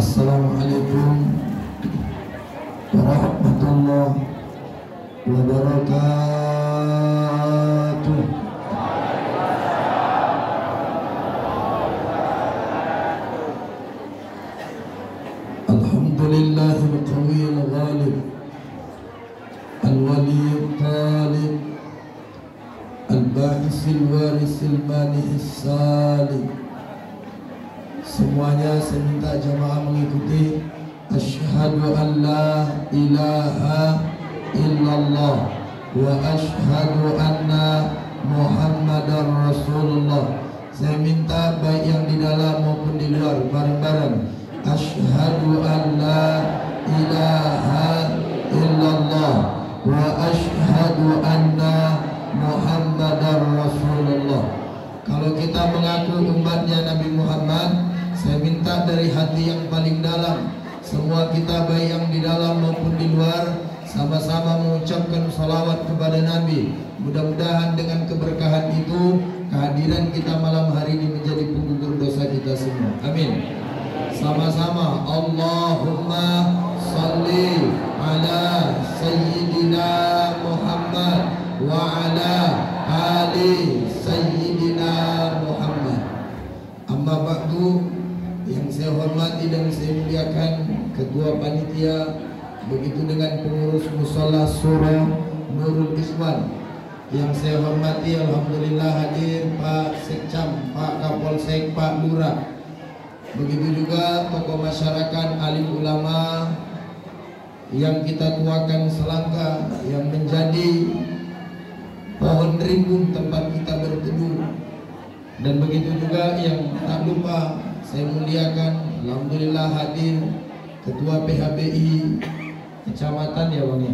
Assalamualaikum warahmatullahi wabarakatuh. Alhamdulillahil qawiyil ghalib, al-waliyil talib, al-ba'isil warisil manihis salim. Semuanya saya minta jamaah mengikuti. Asyhadu an la ilaha illallah wa asyhadu anna Muhammadar Rasulullah. Saya minta baik yang di dalam maupun di luar bareng-bareng. Asyhadu an la ilaha illallah wa asyhadu anna Muhammadar Rasulullah. Kalau kita mengaku umatnya Nabi Muhammad, saya minta dari hati yang paling dalam, semua kita baik yang di dalam maupun di luar, sama-sama mengucapkan salawat kepada Nabi. Mudah-mudahan dengan keberkahan itu, kehadiran kita malam hari ini menjadi penggugur dosa kita semua. Amin. Sama-sama, Allahumma salli ala Sayyidina Muhammad wa ala ali Sayyidina Muhammad. Amma ba'du. Yang saya hormati dan saya muliakan Ketua Panitia, begitu dengan pengurus Mushola Surah Nurul Ikhwan. Yang saya hormati, alhamdulillah hadir Pak Sekcam, Pak Kapolsek, Pak Lurah. Begitu juga tokoh masyarakat, alim ulama yang kita tuakan selangkah, yang menjadi pohon rimbun tempat kita berteduh. Dan begitu juga yang tak lupa saya muliakan, alhamdulillah hadir Ketua PHBI Kecamatan ya Bang ya,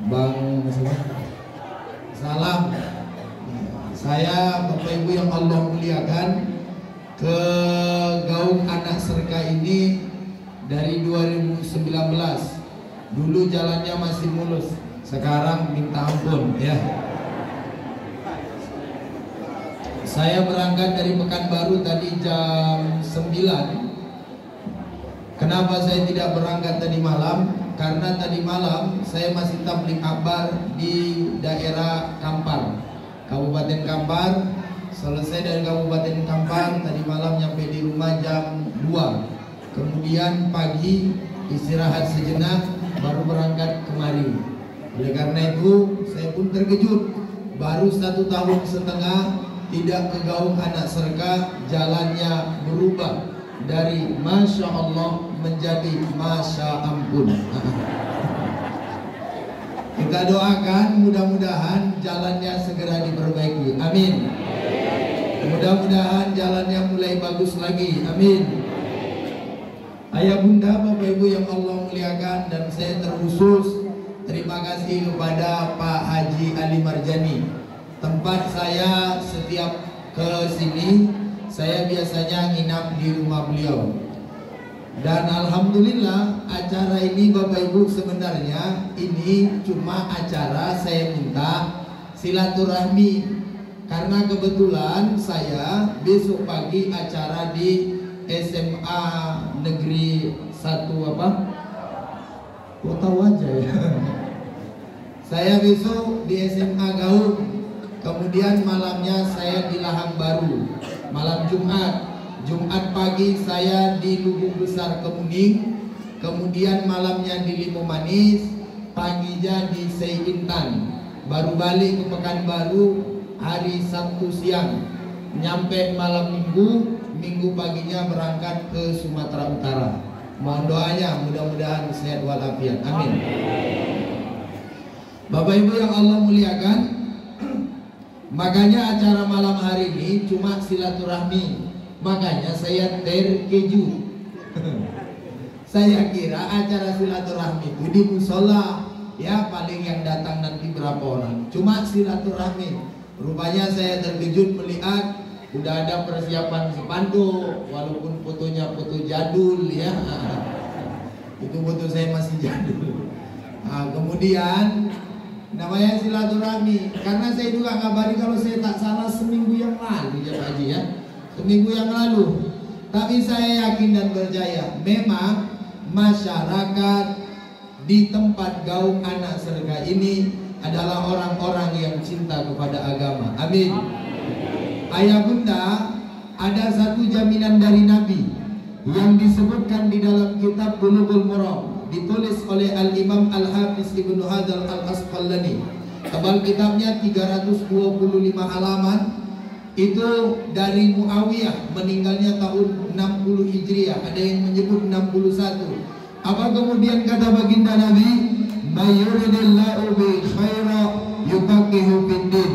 Bang Salam. Saya Bapak Ibu yang Allah muliakan, ke Gaung Anak Serka ini dari 2019. Dulu jalannya masih mulus, sekarang minta ampun ya. Saya berangkat dari Pekanbaru tadi jam 9. Kenapa saya tidak berangkat tadi malam? Karena tadi malam saya masih tabligh akbar di daerah Kampar, Kabupaten Kampar. Selesai dari Kabupaten Kampar, tadi malam nyampe di rumah jam 2. Kemudian pagi istirahat sejenak, baru berangkat kemari. Oleh karena itu saya pun terkejut, baru 1,5 tahun tidak ke Gaung Anak Serka, jalannya berubah dari Masya Allah menjadi Masya Ampun. Kita doakan mudah-mudahan jalannya segera diperbaiki. Amin. Mudah-mudahan jalannya mulai bagus lagi. Amin. Ayah bunda, Bapak Ibu yang Allah muliakan, dan saya terkhusus terima kasih kepada Pak Haji Ali Marjani. Tempat saya setiap ke sini, saya biasanya nginap di rumah beliau. Dan alhamdulillah acara ini Bapak Ibu sebenarnya ini cuma acara saya minta silaturahmi. Karena kebetulan saya besok pagi acara di SMA Negeri 1 apa? Kok tahu aja ya. Saya besok di SMA Gaung. Kemudian malamnya saya di Lahang Baru. Malam Jumat pagi saya di Lubuk Besar Kemuning. Kemudian malamnya di Limau Manis, paginya di Seintan. Baru balik ke Pekanbaru hari Sabtu siang. Nyampe malam Minggu paginya berangkat ke Sumatera Utara. Mohon doanya, mudah-mudahan sehat walafiat. Amin. Bapak Ibu yang Allah muliakan, makanya acara malam hari ini cuma silaturahmi. Makanya saya terkejut. Saya kira acara silaturahmi itu di musola, ya paling yang datang nanti berapa orang. Cuma silaturahmi. Rupanya saya terkejut melihat udah ada persiapan spanduk, walaupun fotonya foto jadul ya. Itu foto saya masih jadul. Nah, kemudian namanya silaturahmi, karena saya juga ngabari kalau saya tak salah seminggu yang lalu ya Pak Haji ya, seminggu yang lalu Tapi saya yakin dan percaya memang masyarakat di tempat gaung anak Serga ini adalah orang-orang yang cinta kepada agama. Amin. Ayah bunda, ada satu jaminan dari Nabi yang disebutkan di dalam kitab Bulughul Maram, ditulis oleh Al-Imam Al-Hafiz Ibnu Hajar Al-Asqalani. Tebal kitabnya 325 halaman. Itu dari Muawiyah, meninggalnya tahun 60 Hijriah, ada yang menyebut 61. Apa kemudian kata baginda Nabi? Mayuridillahu bi khaira yufaqihu fiddin.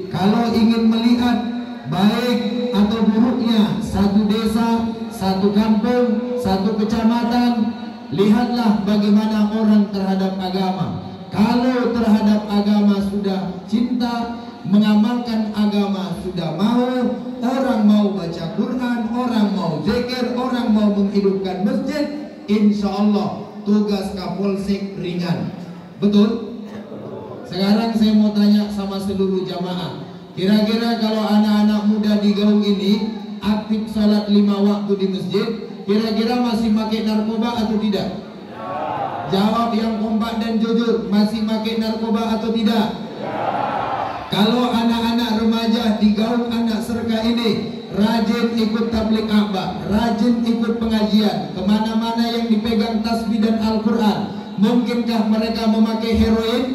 Kalau ingin melihat baik atau buruknya satu desa, satu kampung, satu kecamatan, lihatlah bagaimana orang terhadap agama. Kalau terhadap agama sudah cinta, mengamalkan agama sudah mau, orang mau baca Quran, orang mau zikir, orang mau menghidupkan masjid, insya Allah tugas Kapolsek ringan. Betul? Sekarang saya mau tanya sama seluruh jamaah, kira-kira kalau anak-anak muda di gaung ini aktif sholat 5 waktu di masjid, kira-kira masih pakai narkoba atau tidak? Jawab yang kompak dan jujur, masih pakai narkoba atau tidak? Kalau anak-anak remaja di gaung anak Serga ini rajin ikut tabligh akbar, rajin ikut pengajian, kemana-mana yang dipegang tasbih dan Al-Quran, mungkinkah mereka memakai heroin?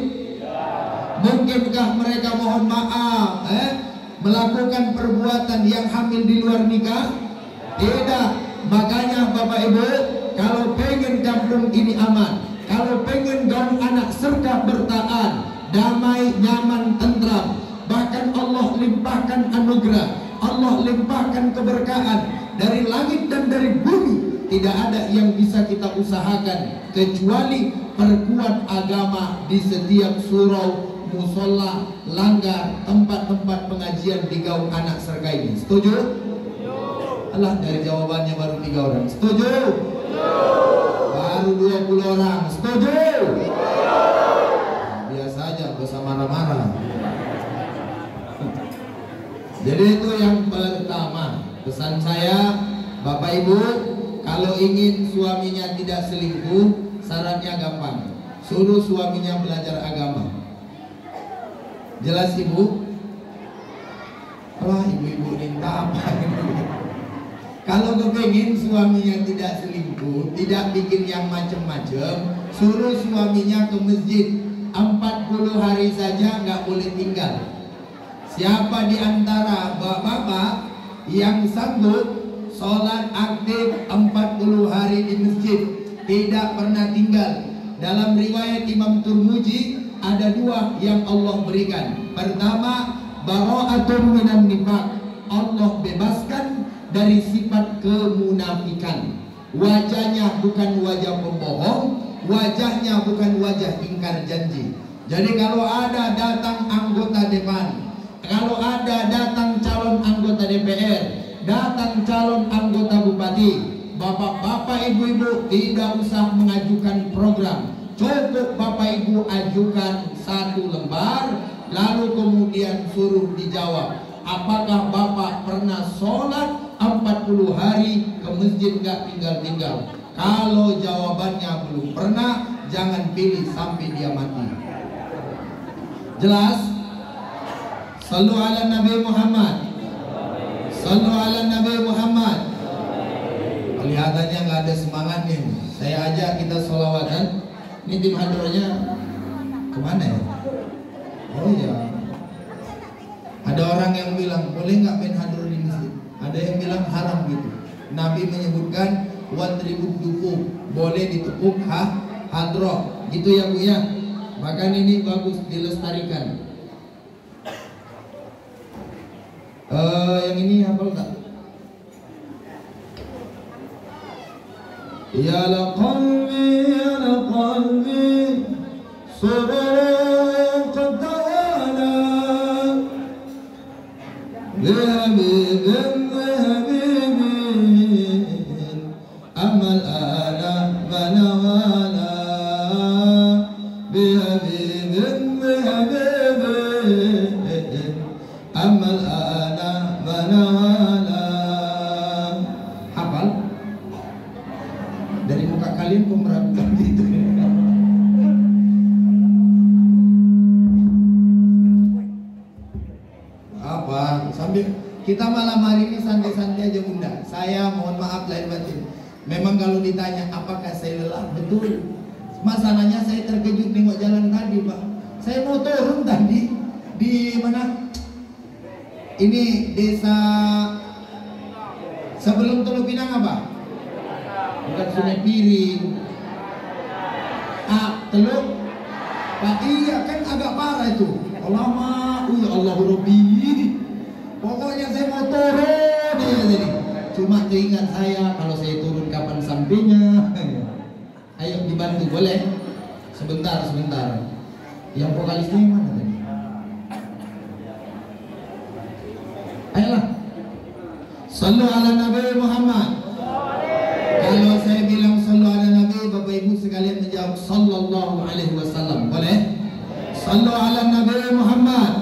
Mungkinkah mereka mohon maaf melakukan perbuatan yang hamil di luar nikah? Tidak. Makanya Bapak Ibu, kalau pengen kampung ini aman, kalau pengen gaung anak Serga bertahan, damai, nyaman, tentram, bahkan Allah limpahkan anugerah, Allah limpahkan keberkahan dari langit dan dari bumi, tidak ada yang bisa kita usahakan kecuali perkuat agama di setiap surau, musola, langgar, tempat-tempat pengajian di gaung anak Serga ini. Setuju? Alah, dari jawabannya baru 3 orang. Setuju? Baru 20 orang. Setuju? Biasa aja, gak usah marah-marah. Jadi itu yang pertama. Pesan saya, Bapak Ibu, kalau ingin suaminya tidak selingkuh, syaratnya gampang. Suruh suaminya belajar agama. Jelas Ibu? Wah, ibu-ibu minta apa ini? Kalau kepengin suaminya tidak selingkuh, tidak bikin yang macam-macam, suruh suaminya ke masjid 40 hari saja, nggak boleh tinggal. Siapa di antara bapak-bapak yang sanggup sholat aktif 40 hari di masjid, tidak pernah tinggal? Dalam riwayat Imam Turmuji ada 2 yang Allah berikan. Pertama, bara'atun minan nifaq, Allah bebaskan dari sifat kemunafikan. Wajahnya bukan wajah pembohong, wajahnya bukan wajah ingkar janji. Jadi kalau ada datang anggota dewan, kalau ada datang calon anggota DPR, datang calon anggota bupati, bapak-bapak, ibu-ibu tidak usah mengajukan program. Cukup Bapak Ibu ajukan 1 lembar, lalu kemudian suruh dijawab, apakah Bapak pernah sholat 40 hari ke masjid nggak tinggal-tinggal? Kalau jawabannya belum pernah, jangan pilih sampai dia mati. Jelas? Sallu ala Nabi Muhammad. Sallu ala Nabi Muhammad. Kelihatannya nggak ada semangatnya. Saya ajak kita sholawatan. Ini tim hadrohnya kemana ya? Oh ya, ada orang yang bilang boleh nggak main hadroh di masjid? Ada yang bilang haram gitu. Nabi menyebutkan wadribud dukuk, boleh ditepuk hadroh, gitu ya Bu ya. Bahkan ini bagus dilestarikan. Yang ini hafal nggak? Ya la qalbi, ya la qalbi, surur qad tawala, bihabibin bihabibin, amal ala manawala, bihabibin bihabibin, amal ala manawala. Hafal? apa-apa. Sambil kita malam hari ini santai-santai aja Bunda. Saya mohon maaf lahir batin. Memang kalau ditanya apakah saya lelah, betul. Masalahnya saya terkejut nengok jalan tadi Pak. Saya mau turun tadi di mana? Ini desa sebelum Teluk Pinang apa? Bukan Sungai Piring. Teluk Pak, iya kan agak parah itu. Lama, ya Allah Rabbi. Pokoknya saya mau turun ya jadi. Cuma teringat saya kalau saya turun kapan sampainya. Ayo dibantu boleh? Sebentar. Yang vokalisnya yang mana tadi? Ayolah. Sallu ala Nabi Muhammad. Kalau saya bilang sallu ala Nabi, Bapak Ibu sekalian menjawab sallallahu alaihi wasallam. Boleh? Sallu ala Nabi Muhammad.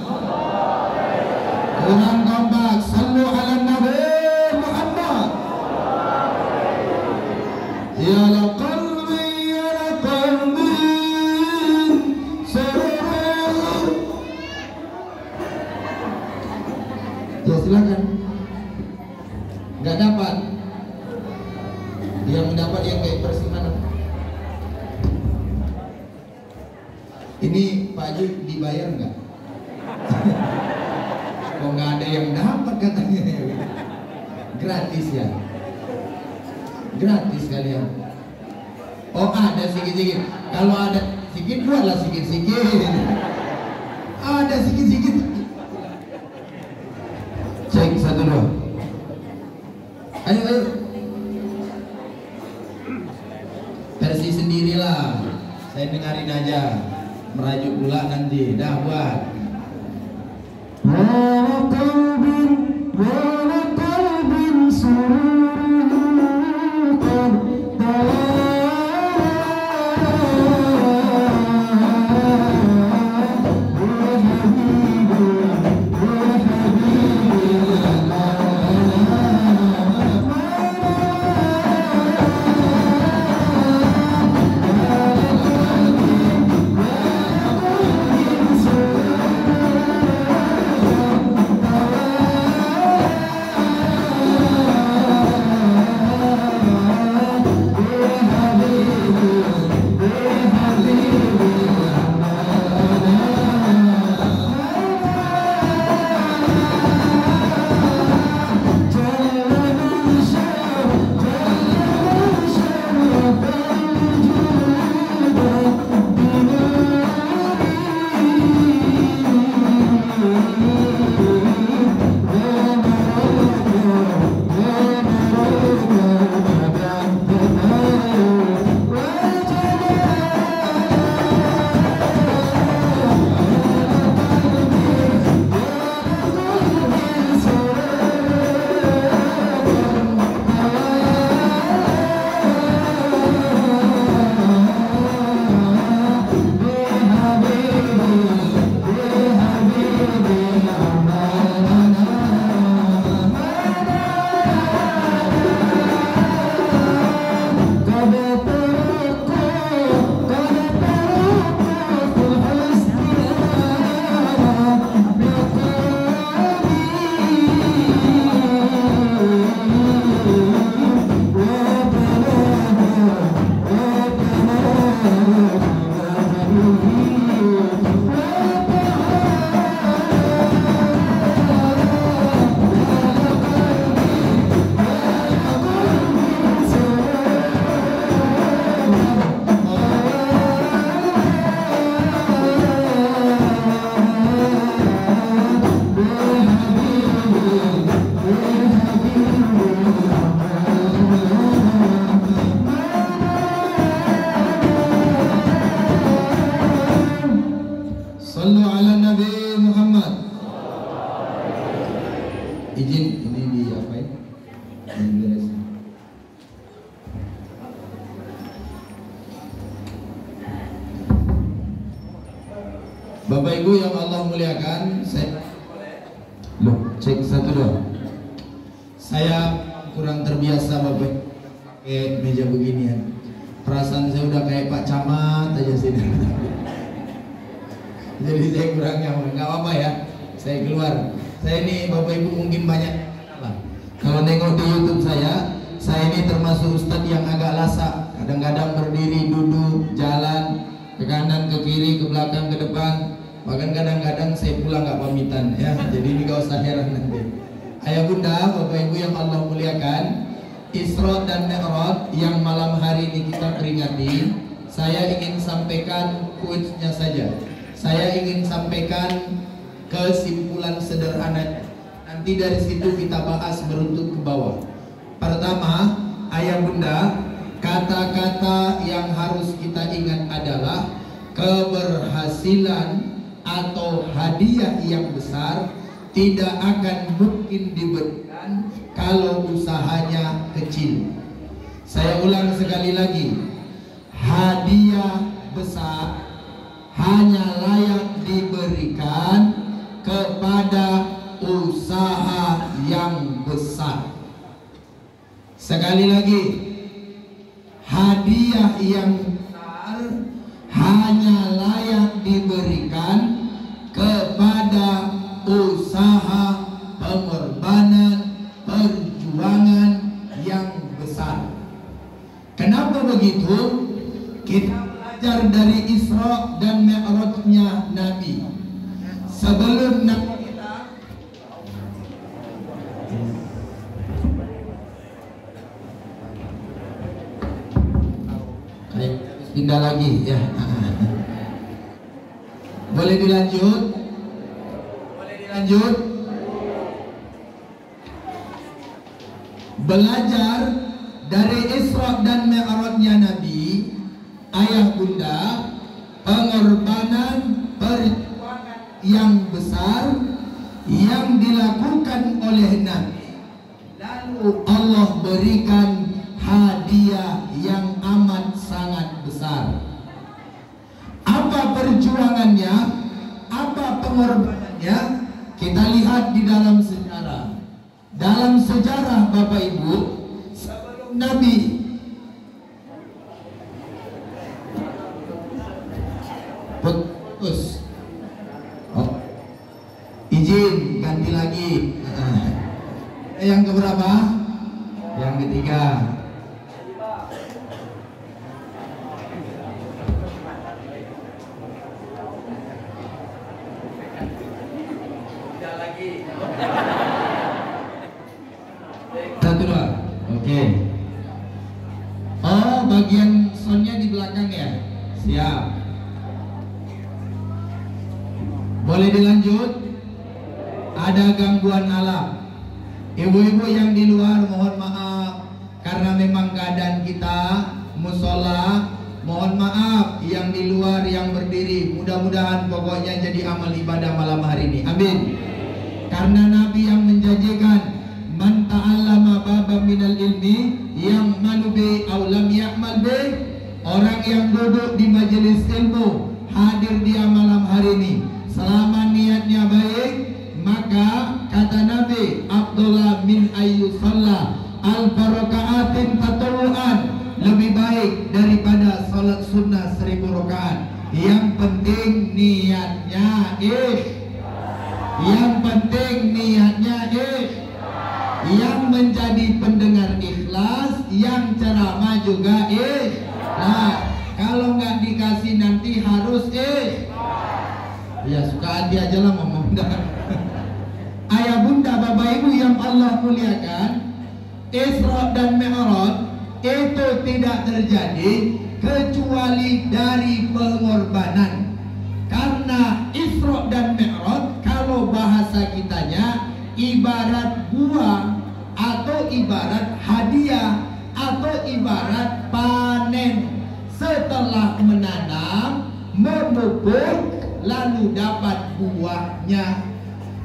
Kurang kompak. Sallu ala Nabi Muhammad. Ya la qalbi ya la qalbi surur. Ya silakan. Nggak dapat. Yang mendapat yang kayak persimanan. Ini Pak Haji dibayar nggak? Kok nggak ada yang dapat katanya? Gratis ya? Gratis kalian. Oh ada sikit-sikit. Kalau ada sikit buatlah sikit-sikit. Ada sikit-sikit. Cek 1 2. Ayo. Versi sendirilah. Saya dengarin aja. Merajuk pula nanti. Dah buat. Wala qalbin sururkan Bapak Ibu yang Allah muliakan, saya cek 1 2. Saya kurang terbiasa Bapak pakai meja beginian. Perasaan saya udah kayak Pak Camat aja sini. Jadi saya kurang nyaman. Nggak apa-apa ya. Saya keluar. Saya ini Bapak Ibu mungkin banyak lah. Kalau nengok di YouTube saya ini termasuk ustadz yang agak lasak. Kadang-kadang berdiri, duduk, jalan ke kanan, ke kiri, ke belakang, ke depan. Bahkan kadang-kadang saya pulang nggak pamitan ya. Jadi ini gak usah heran nanti. Ayah bunda, Bapak Ibu yang Allah muliakan, Isra dan Mi'raj yang malam hari ini kita peringati, saya ingin sampaikan quotes-nya saja. Saya ingin sampaikan kesimpulan sederhana. Nanti dari situ kita bahas beruntut ke bawah. Pertama, ayah bunda, kata-kata yang harus kita ingat adalah keberhasilan atau hadiah yang besar tidak akan mungkin diberikan kalau usahanya kecil. Saya ulang sekali lagi, hadiah besar hanya layak diberikan kepada usaha yang besar. Sekali lagi, hadiah yang besar hanya layak diberikan kepada usaha pengorbanan, perjuangan yang besar. Kenapa begitu? Kita belajar dari Isra dan Mi'rajnya Nabi. Sebelum Nabi pindah lagi ya. Boleh dilanjut? Boleh dilanjut? Belajar dari Isra dan Mi'rajnya Nabi, ayah bunda, pengorbanan perjuangan yang besar yang dilakukan oleh Nabi, lalu Allah berikan hadiah yang amat sangat besar. Apa perjuangannya? Apa pengorbanannya? Kita lihat di dalam sejarah. Dalam sejarah Bapak Ibu, sebelum Nabi putus. Oh. Izin ganti lagi. Yang keberapa? Yang ketiga. Satu dua, oke. Oh, bagian soundnya di belakang ya, siap. Boleh dilanjut? Ada gangguan alam. Ibu-ibu yang di luar mohon maaf karena memang keadaan kita musola. Mohon maaf yang di luar yang berdiri. Mudah-mudahan pokoknya jadi amal ibadah malam hari ini. Amin. Karena Nabi yang menjanjikan man ta'allama baba minal ilmi yang manubi aulam ya'mal bih. Orang yang duduk di majelis ilmu, hadir dia malam hari ini, selama niatnya baik, maka kata Nabi, Abdullah min ayyusalla al-barakaatin tatawu'an, lebih baik daripada salat sunnah 1000 rakaat. Yang penting niatnya yang penting niatnya yang menjadi pendengar ikhlas, yang ceramah juga nah, kalau nggak dikasih nanti harus ya suka hati aja lah ngomong. Ayah bunda bapak ibu yang Allah muliakan, Isra dan Mi'raj itu tidak terjadi kecuali dari pengorbanan. Karena Isra dan Mi'raj kalau bahasa kitanya ibarat buah atau ibarat hadiah atau ibarat panen. Setelah menanam, memupuk, lalu dapat buahnya.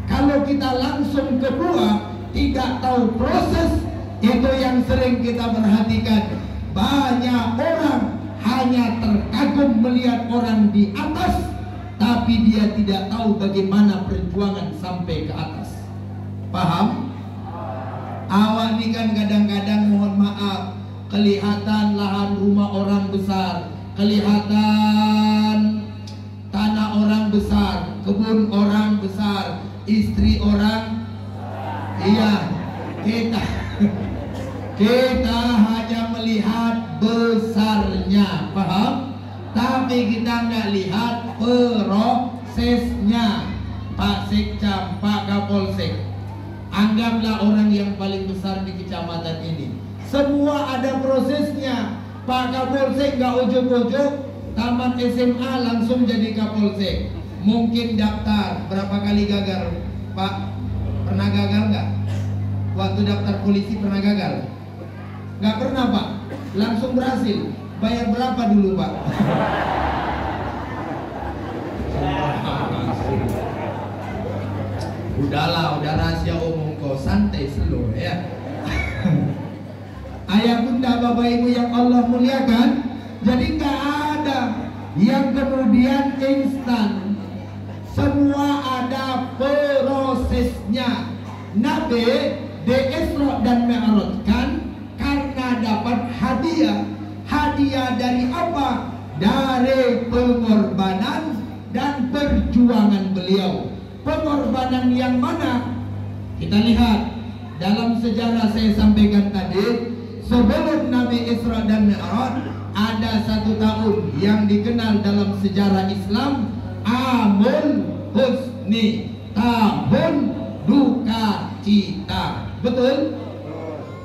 Kalau kita langsung ke buah, tidak tahu proses, itu yang sering kita perhatikan. Banyak orang hanya terkagum melihat orang di atas, tapi dia tidak tahu bagaimana perjuangan sampai ke atas. Paham? Awak ini kan kadang-kadang mohon maaf, kelihatan lahan rumah orang besar, kelihatan tanah orang besar, kebun orang besar, istri orang. Iya, kita hanya melihat besarnya, paham? Tapi kita nggak lihat prosesnya. Pak Sekcam, Pak Kapolsek, anggaplah orang yang paling besar di kecamatan ini. Semua ada prosesnya. Pak Kapolsek nggak ujuk-ujuk tamat SMA langsung jadi Kapolsek. Mungkin daftar berapa kali gagal, Pak? Pernah gagal nggak? Waktu daftar polisi pernah gagal? Nggak pernah, Pak. Langsung berhasil. Bayar berapa dulu, Pak? Udahlah, udah rahasia umum kok, santai slow ya. Ayah bunda bapak ibu yang Allah muliakan, jadi nggak ada yang kemudian instan. Semua ada prosesnya. Nabi di Isra dan Mi'raj kan karena dapat hadiah. Hadiah dari apa? Dari pengorbanan dan perjuangan beliau. Pengorbanan yang mana? Kita lihat dalam sejarah saya sampaikan tadi, sebelum Nabi Isra dan Mi'raj ada satu tahun yang dikenal dalam sejarah Islam Amul Husni, tahun duka cita. Betul?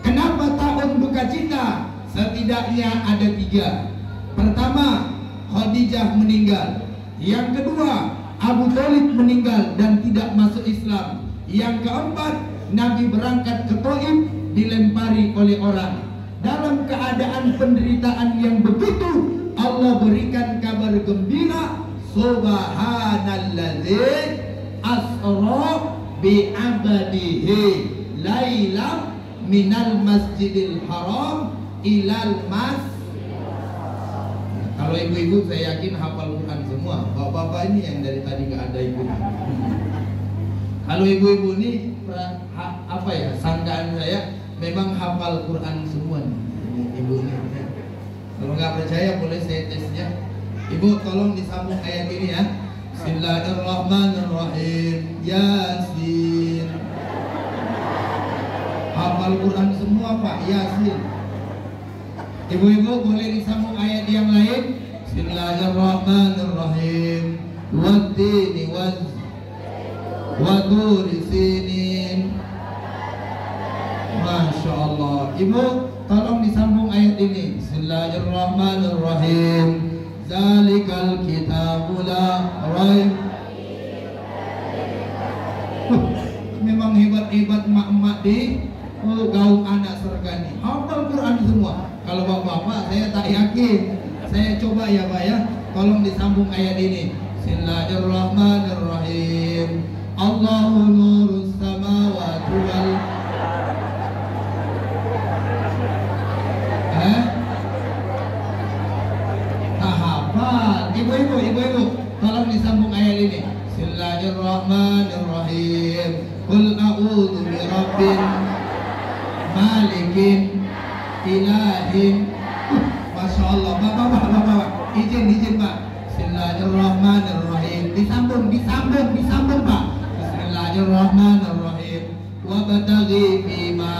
Kenapa tahun duka cita? Setidaknya ada 3. Pertama, Khadijah meninggal. Yang kedua, Abu Thalib meninggal dan tidak masuk Islam. Yang keempat, Nabi berangkat ke Taif dilempari oleh orang. Dalam keadaan penderitaan yang begitu, Allah berikan kabar gembira, Subhanalladzi asra bi 'abdihi lailam minal masjidil haram ilal mas. Kalau ibu-ibu saya yakin hafal Quran semua. Bapak-bapak ini yang dari tadi nggak ada ibu. Kalau ibu-ibu ini apa ya, sangkaan saya memang hafal Quran semua nih, ibu ini. Kalau nggak percaya boleh saya tesnya. Ibu tolong disambung ayat ini ya. Bismillahirrahmanirrahim. Yasin. Hafal Quran semua Pak, Yasin. Ibu-ibu boleh disambung ayat yang lain. Bismillahirrahmanirrahim. Wattini waturi sinin. Masya Allah. Ibu tolong disambung ayat ini. Bismillahirrahmanirrahim. Zalikal kitabu la raib. Memang hebat-hebat mak-mak di gaung anak sergani. Hafal Quran semua. Kalau bapak-bapak saya tak yakin. Saya coba ya Pak ya. Tolong disambung ayat ini. Bismillahirrahmanirrahim. Allahu nurus samawati wal hafal. Ibu-ibu tolong disambung ayat ini. Bismillahirrahmanirrahim. Qul a'udzu birabbil malikin ilahin. Masya Allah. Bapak, izin Pak. Bismillahirrahmanirrahim. Disambung Pak. Bismillahirrahmanirrahim. Wabtaghi fima.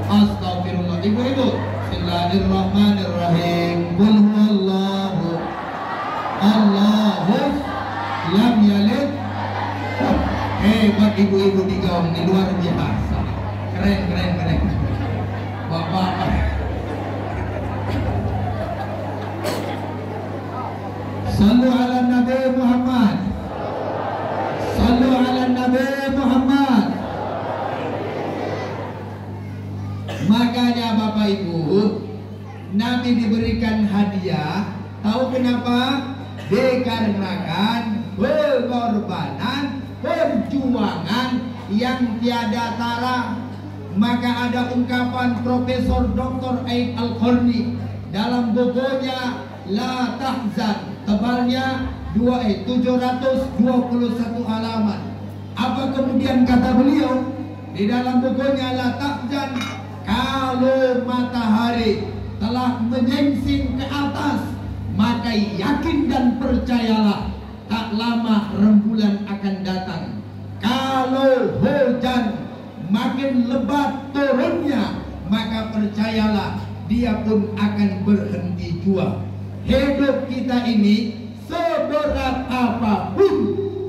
Astagfirullah. Ibu-ibu. Bismillahirrahmanirrahim. Qul huwallahu Allahu lam yalid. Hebat ibu-ibu di gaung ini, luar biasa. Keren. Bapak. Sallu ala Nabi Muhammad. Sallu ala Nabi Muhammad. Makanya Bapak Ibu, Nabi diberikan hadiah. Tahu kenapa? Dikarenakan pengorbanan, perjuangan yang tiada tara. Maka ada ungkapan Profesor Dr. Aid Al-Qarni dalam bukunya La Tahzan, tebalnya 721 halaman. Apa kemudian kata beliau di dalam bukunya La Tahzan? Kalau matahari telah menyingsing ke atas, maka yakin dan percayalah tak lama rembulan akan datang. Kalau hujan makin lebat turunnya, maka percayalah dia pun akan berhenti jua. Hidup kita ini seberat apapun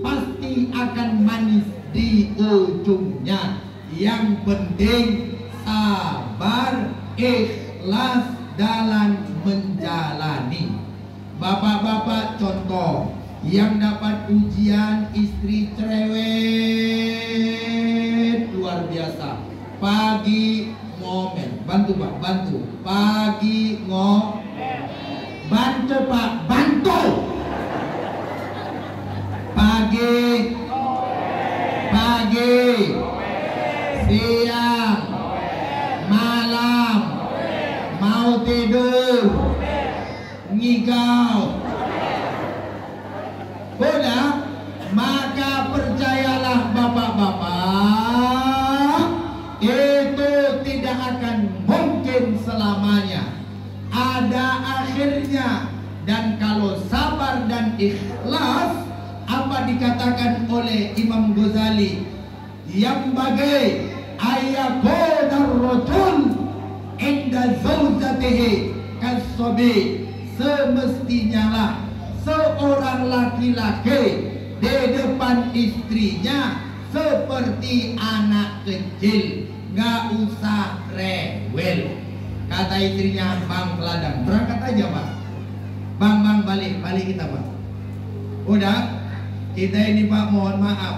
pasti akan manis di ujungnya. Yang penting sabar, ikhlas dalam menjalani. Bapak-bapak contoh yang dapat ujian istri cerewet luar biasa. Pagi ngomel, bantu Pak, bantu. Pagi bantu Pak, bantu. Pagi, siang, malam, mau tidur, ngigau. Udah, maka percayalah bapak-bapak, itu tidak akan mungkin selamanya. Ada akhirnya. Dan kalau sabar dan ikhlas, apa dikatakan oleh Imam Ghazali, yang bagai ayakudar rajul inda zawjatihi kasobi, semestinya lah seorang laki-laki di depan istrinya seperti anak kecil, nggak usah rewel. Kata istrinya, Bang Peladang, berangkat aja Pak. Bang balik kita Pak. Udah, kita ini Pak mohon maaf,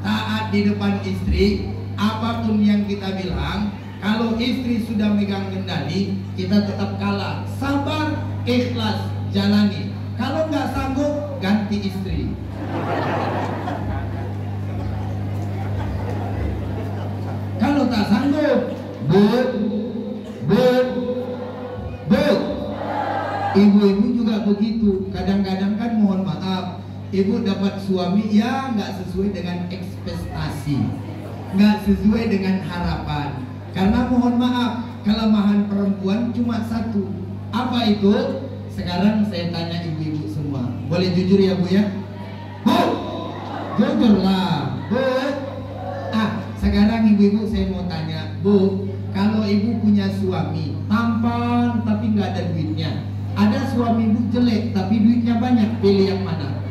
taat di depan istri. Apapun yang kita bilang, kalau istri sudah megang kendali, kita tetap kalah. Sabar, ikhlas, jalani. Kalau nggak sanggup, ganti istri. Kalau tak sanggup, ibu-ibu juga begitu. Kadang-kadang kan mohon maaf, ibu dapat suami ya nggak sesuai dengan ekspektasi, nggak sesuai dengan harapan. Karena mohon maaf, kelemahan perempuan cuma satu. Apa itu? Sekarang saya tanya ibu-ibu semua, boleh jujur ya Bu ya? Bu, jujurlah Bu. Sekarang ibu-ibu saya mau tanya Bu, kalau ibu punya suami tampan tapi nggak ada duitnya, ada suami ibu jelek tapi duitnya banyak, pilih yang mana?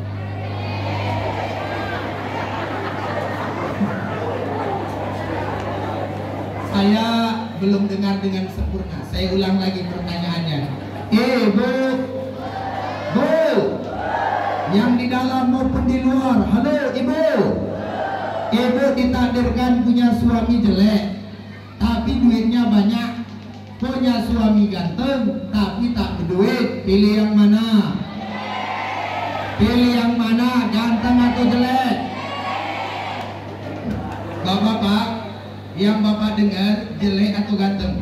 Saya belum dengar dengan sempurna. Saya ulang lagi pertanyaannya. Bu, yang di dalam maupun di luar, halo ibu. Ibu ditakdirkan punya suami jelek tapi duitnya banyak, punya suami ganteng tapi tak berduit, pilih yang mana? Pilih yang mana, ganteng atau jelek? Bapak-bapak, yang bapak dengar jelek atau ganteng?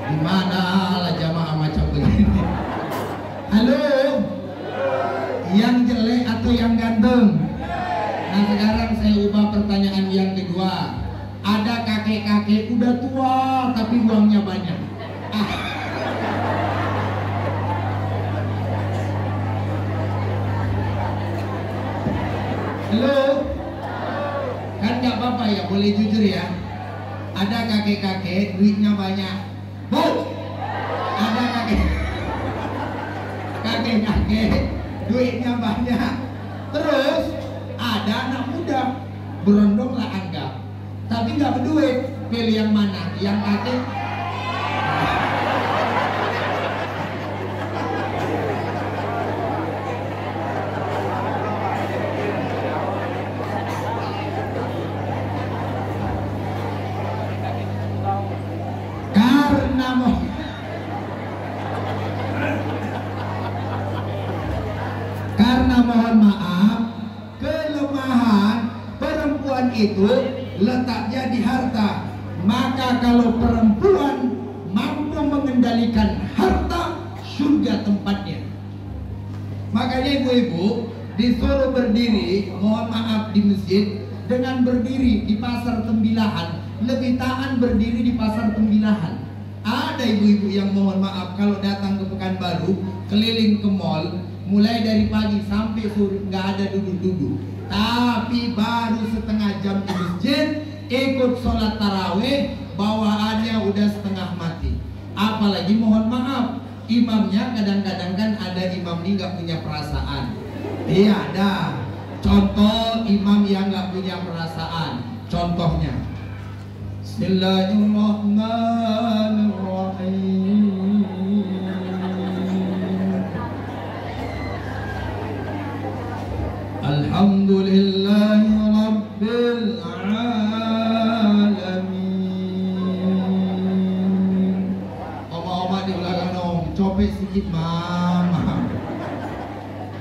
Gimana lah jamaah macam begini? Halo, yang jelek atau yang ganteng? Nah sekarang saya ubah pertanyaan yang kedua. Ada kakek-kakek udah tua tapi uangnya banyak. Halo, kan nggak apa-apa ya, boleh jujur ya. Ada kakek-kakek duitnya banyak. Bu, ada kakek-kakek duitnya banyak. Terus ada anak muda berondong lah anggap, tapi nggak berduit. Pilih yang mana? Yang kakek? Karena mohon maaf, kelemahan perempuan itu letaknya di harta. Maka kalau perempuan mampu mengendalikan harta, surga tempatnya. Makanya ibu-ibu disuruh berdiri, mohon maaf, di masjid dengan berdiri di pasar Tembilahan lebih tahan berdiri di pasar Tembilahan. Ada ibu-ibu yang mohon maaf kalau datang ke Pekanbaru keliling ke mall, mulai dari pagi sampai sore nggak ada duduk-duduk. Tapi baru setengah jam di masjid, ikut sholat taraweh, bawaannya udah setengah mati. Apalagi mohon maaf, imamnya kadang-kadang kan ada imam ini nggak punya perasaan. Iya ada. Contoh imam yang nggak punya perasaan. Contohnya, Bismillahirrahmanirrahim. Alhamdulillahi Rabbil Alamin. Oma-oma di belakang dong, copet sedikit mama.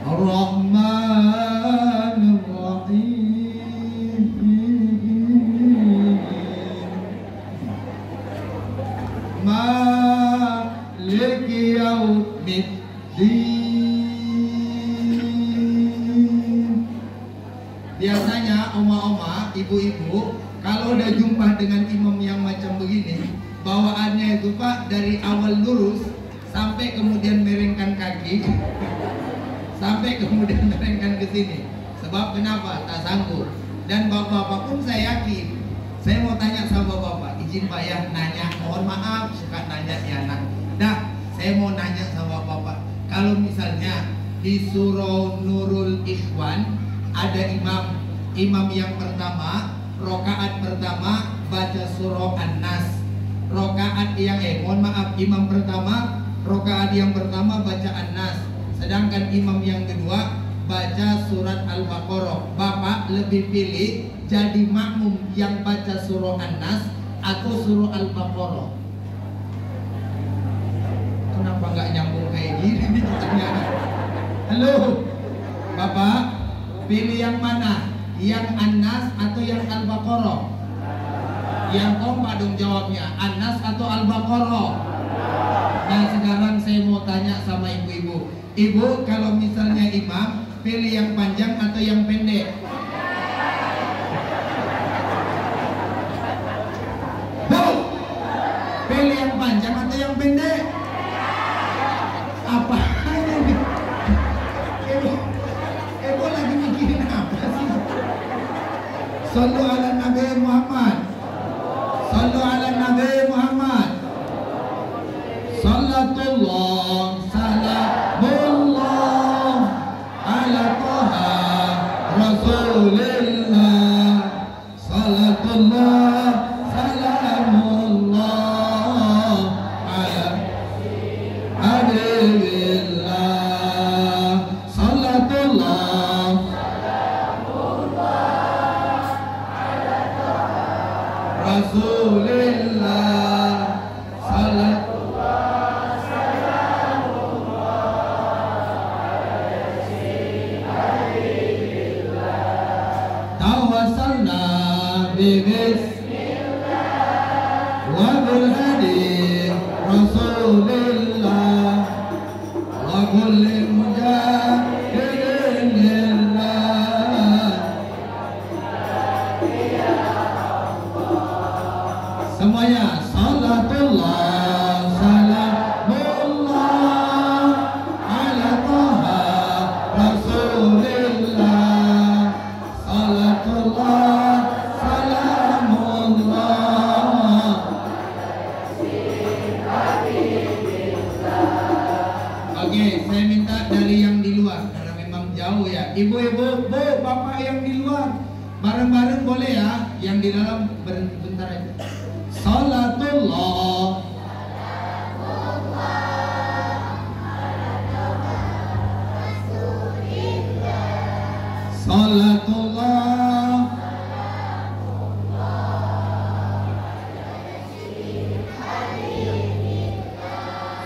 Ar-Rahmanir-Rahim. Maliki Yaumiddin. Biasanya oma-oma, ibu-ibu, kalau udah jumpa dengan imam yang macam begini, bawaannya itu Pak dari awal lurus sampai kemudian merengkan kaki, sampai kemudian merengkan ke sini. Sebab kenapa? Tak sanggup. Dan bapak-bapak pun saya yakin. Saya mau tanya sama bapak, izin Pak ya nanya, mohon maaf suka nanya ya anak. Dah, saya mau nanya sama bapak, kalau misalnya di surah Nurul Ikhwan ada imam yang pertama, rokaat pertama baca surah An-Nas. Rokaat yang mohon maaf, imam pertama, rokaat yang pertama baca An-Nas. Sedangkan imam yang kedua baca surat Al-Baqarah. Bapak lebih pilih jadi makmum yang baca surah An-Nas atau surah Al-Baqarah? Kenapa nggak nyambung kayak gini? Halo, Bapak, pilih yang mana? Yang An-Nas atau yang Al-Baqarah? Yang kompak dong jawabnya, An-Nas atau Al-Baqarah? Nah sekarang saya mau tanya sama ibu-ibu. Ibu kalau misalnya imam, pilih yang panjang atau yang pendek? Bu, pilih yang panjang atau yang pendek? Apa? Ibu lagi mikirin apa sih? Sallu ala Nabi Muhammad. Sallu ala Nabi Muhammad. Salatullah salamullah ala Taha Rasulillah. Salatullah salamullah ala Habibillah. Salatullah Rasulillah. Salat tawassalna bismillah wa bil hadi Rasulillah wa kulli mujahidin lillah. Semuanya salatullah salamullah ala Taha Rasulillah. Salatullah salamullah. Oke, saya minta dari yang di luar karena memang jauh ya. Ibu-ibu, bu, bapak yang di luar bareng-bareng boleh ya. Yang di dalam berhenti bentar aja. Salatullah Salatullah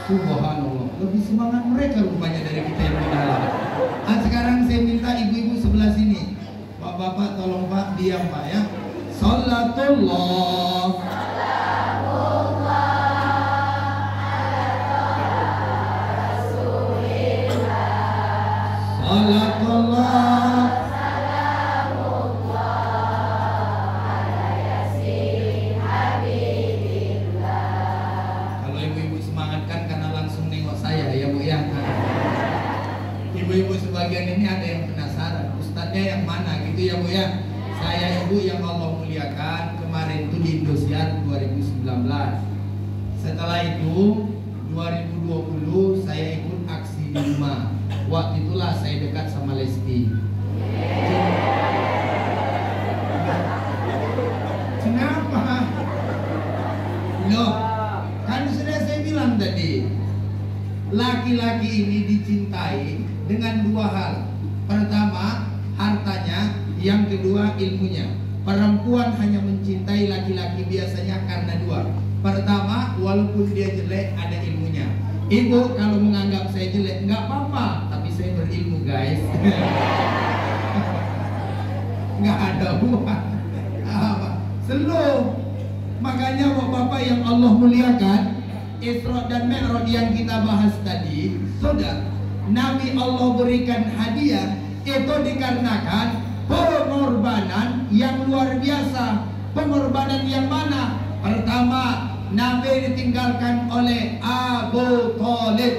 Subhanallah, lebih semangat mereka rupanya dari kita yang di dalam. Ah, sekarang saya minta ibu-ibu sebelah sini. Bapak-bapak tolong Pak diam Pak ya. Salatullah Salatullah kalau ibu-ibu semangat kan karena langsung nengok saya ya Bu ya. ustadznya yang mana gitu ya Bu ya. Saya Ibu yang Allah muliakan, kemarin itu di Indosiar 2019. Setelah itu 2020 saya ikut aksi di rumah. Waktu itulah saya dekat sama Lesti. Kenapa? Loh, kan sudah saya bilang tadi, laki-laki ini dicintai dengan dua hal. Pertama, hartanya. Yang kedua, ilmunya. Perempuan hanya mencintai laki-laki biasanya karena dua. Pertama, walaupun dia jelek, ada ilmunya. Ibu kalau menganggap saya jelek, nggak apa-apa, tapi saya berilmu guys. Nggak ada buah. Slow. Makanya bapak-bapak yang Allah muliakan, Isra dan Mi'raj yang kita bahas tadi, sudah Nabi Allah berikan hadiah itu dikarenakan pengorbanan yang luar biasa. Pengorbanan yang mana? Pertama, Nabi ditinggalkan oleh Abu Thalib.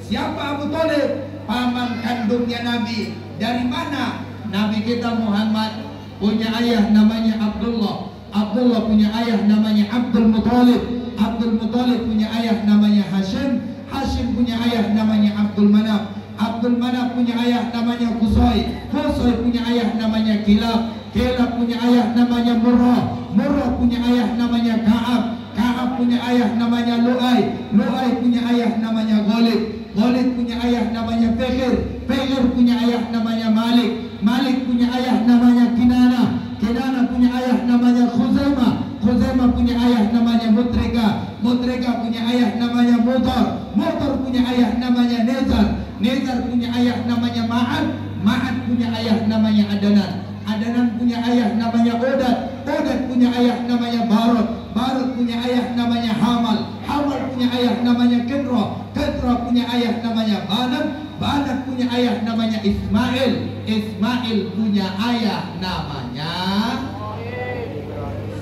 Siapa Abu Thalib? Paman kandungnya Nabi. Dari mana? Nabi kita Muhammad punya ayah namanya Abdullah. Abdullah punya ayah namanya Abdul Muthalib. Abdul Muthalib punya ayah namanya Hashim. Hashim punya ayah namanya Abdul Manaf. Abdul Manaf punya ayah namanya Qusay. Qusay punya ayah namanya Kilab. Kilab punya ayah namanya Murrah. Murrah punya ayah namanya Ka'ab. Ka'ab punya ayah namanya Lu'ay. Lu'ay punya ayah namanya Ghalib. Ghalib punya ayah namanya Fikir. Fikir punya ayah namanya Malik. Malik punya ayah namanya Kinana. Kinana punya ayah namanya Khuzaimah. Khuzaimah punya ayah namanya Mutrika. Mutrika punya ayah namanya Mutar. Mutar punya ayah namanya Nezar. Nezar punya ayah namanya Ma'ad. Ma'ad punya ayah namanya Adanan. Adanan punya ayah namanya Odad. Odad punya ayah namanya Barot. Barot punya ayah namanya Hamal. Hamal punya ayah namanya Kedra. Kedra punya ayah namanya Banat. Banat punya ayah namanya Ismail. Ismail punya ayah namanya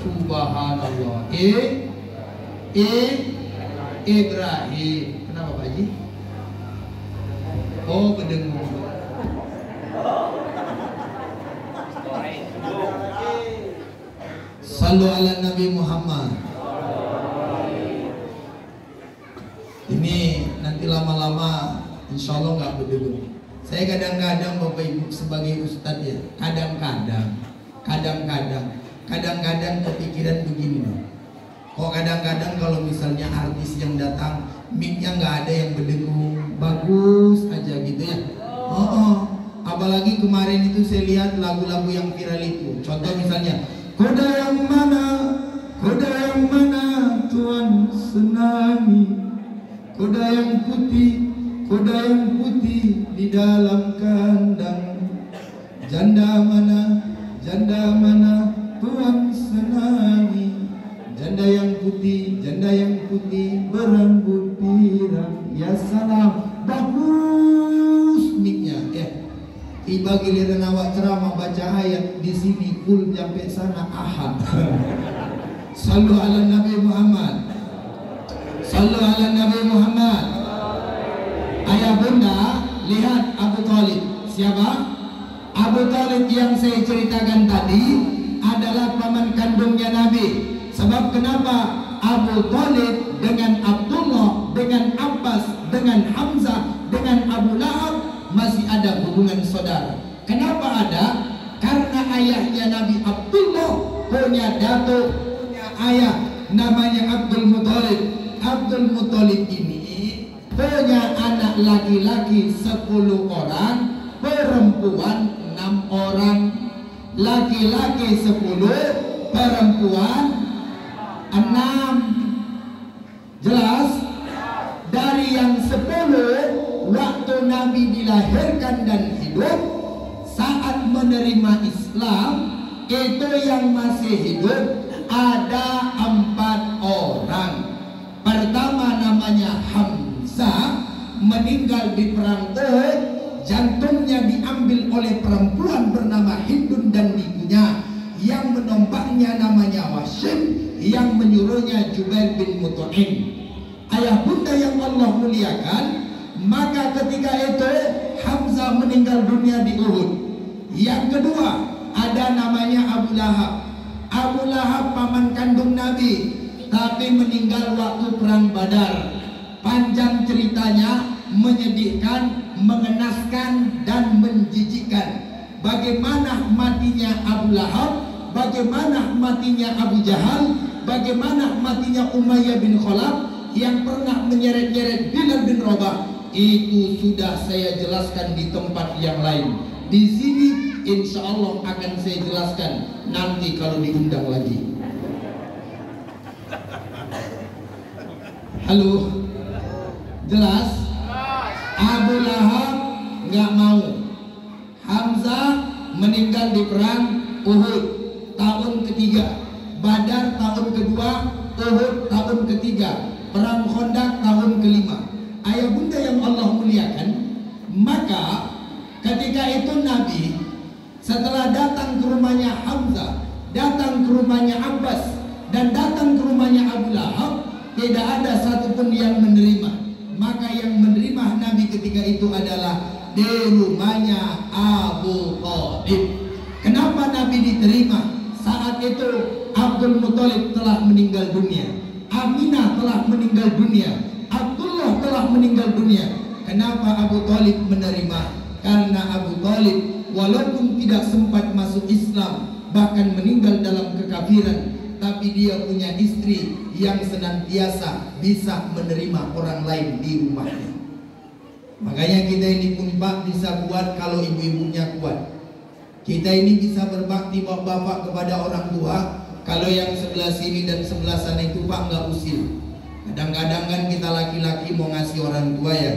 Subhanallah Ibrahim. Kenapa Pak Haji? Oh, berdengung. Sallu ala Nabi Muhammad. Ini nanti lama-lama insya Allah nggak berdengung. Saya kadang-kadang Bapak Ibu sebagai ustadz ya, kadang-kadang kepikiran begini loh. Kok kadang-kadang kalau misalnya artis yang datang mic-nya nggak ada yang berdengung, bagus aja gitu ya. Apalagi kemarin itu saya lihat lagu-lagu yang viral itu. Contoh misalnya, kuda yang mana Tuhan senangi, kuda yang putih di dalam kandang, janda mana Tuhan senangi, janda yang putih berambut pirang. Ya salam, bagus mic-nya ya. Tiba giliran awak ceramah baca ayat di sini full sampai sana ahad. Sallu ala Nabi Muhammad. Sallu ala Nabi Muhammad. Ayah bunda, lihat Abu Thalib. Siapa? Abu Thalib yang saya ceritakan tadi adalah paman kandungnya Nabi. Sebab kenapa Abu Thalib dengan Abdullah, dengan Abbas, dengan Hamzah, dengan Abu Lahab masih ada hubungan saudara. Kenapa ada? Karena ayahnya Nabi Abdullah punya datuk, punya ayah namanya Abdul Muthalib. Abdul Muthalib ini punya anak laki-laki 10 orang, perempuan 6 orang. Laki-laki 10, perempuan 6. Jelas? Dari yang 10, waktu Nabi dilahirkan dan hidup, saat menerima Islam, itu yang masih hidup ada 4 orang. Pertama namanya Hamzah, meninggal di perang Uhud, jantungnya diambil oleh perempuan bernama Hindun dan ibunya. Yang menompaknya namanya Wasim, yang menyuruhnya Jubair bin Mut'im. Ayah bunda yang Allah muliakan, maka ketika itu Hamzah meninggal dunia di Uhud. Yang kedua, ada namanya Abu Lahab. Abu Lahab paman kandung Nabi, tapi meninggal waktu perang Badar. Panjang ceritanya, menyedihkan, mengenaskan, dan menjijikkan. Bagaimana matinya Abu Lahab, bagaimana matinya Abu Jahal, bagaimana matinya Umayyah bin Khalaf yang pernah menyeret-nyeret Bilal bin Rabah. Itu sudah saya jelaskan di tempat yang lain. Di sini insya Allah akan saya jelaskan nanti kalau diundang lagi. Halo, jelas? Abu Lahab nggak mau. Hamzah meninggal di perang Uhud tahun ketiga, Badar tahun kedua, Uhud tahun ketiga, perang Khandaq tahun kelima. Ayah bunda yang Allah muliakan, maka ketika itu Nabi setelah datang ke rumahnya Hamzah, datang ke rumahnya Abbas, dan datang ke rumahnya Abu Lahab, tidak ada satupun yang menerima. Maka yang menerima Nabi ketika itu adalah di rumahnya Abu Thalib. Kenapa Nabi diterima? Saat itu Abdul Muthalib telah meninggal dunia, Aminah telah meninggal dunia, Abdullah telah meninggal dunia. Kenapa Abu Thalib menerima? Karena Abu Thalib walaupun tidak sempat masuk Islam, bahkan meninggal dalam kekafiran, tapi dia punya istri yang senantiasa bisa menerima orang lain di rumahnya. Makanya kita ini pun Pak bisa kuat kalau ibu-ibunya kuat. Kita ini bisa berbakti bapak-bapak kepada orang tua kalau yang sebelah sini dan sebelah sana itu Pak nggak usil. Kadang-kadang kan kita laki-laki mau ngasih orang tua ya,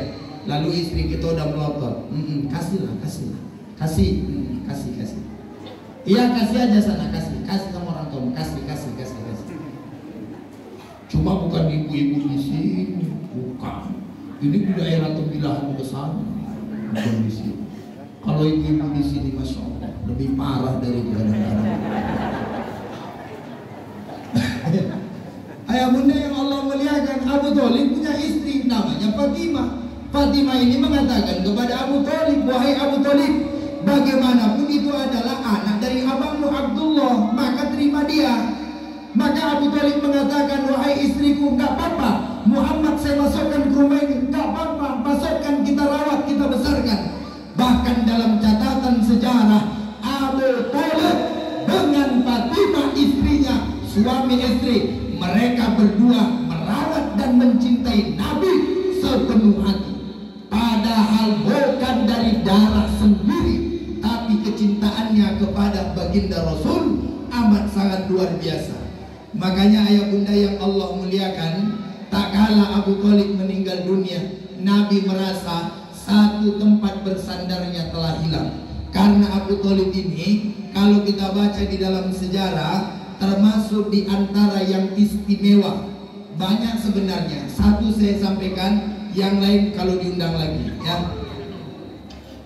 lalu istri kita udah melotot. Kasih. Iya kasih aja sana, kasih sama orang tua, kasih. Cuma bukan ibu-ibu di sini, bukan. Ini di daerah Tembilahan besar, bukan di sini. Kalau ibu-ibu di sini, masya Allah, lebih parah dari kadang-kadang. Ayah bunda yang Allah muliakan, Abu Thalib punya istri namanya Fatimah. Fatimah ini mengatakan kepada Abu Thalib, wahai Abu Thalib, bagaimanapun itu adalah anak dari abangmu Abdullah, maka terima dia. Maka Abu Thalib mengatakan, wahai istriku, enggak apa-apa, Muhammad saya masukkan ke rumah ini, enggak apa-apa, masukkan, kita rawat, kita besarkan. Bahkan dalam catatan sejarah, Abu Thalib dengan Fatimah istrinya, suami istri, mereka berdua merawat dan mencintai Nabi sepenuh hati. Padahal bukan dari darah sendiri, tapi kecintaannya kepada baginda Rasul amat sangat luar biasa. Makanya ayah bunda yang Allah muliakan, tak kala Abu Thalib meninggal dunia, Nabi merasa satu tempat bersandarnya telah hilang. Karena Abu Thalib ini, kalau kita baca di dalam sejarah, termasuk di antara yang istimewa. Banyak sebenarnya. Satu saya sampaikan, yang lain kalau diundang lagi ya.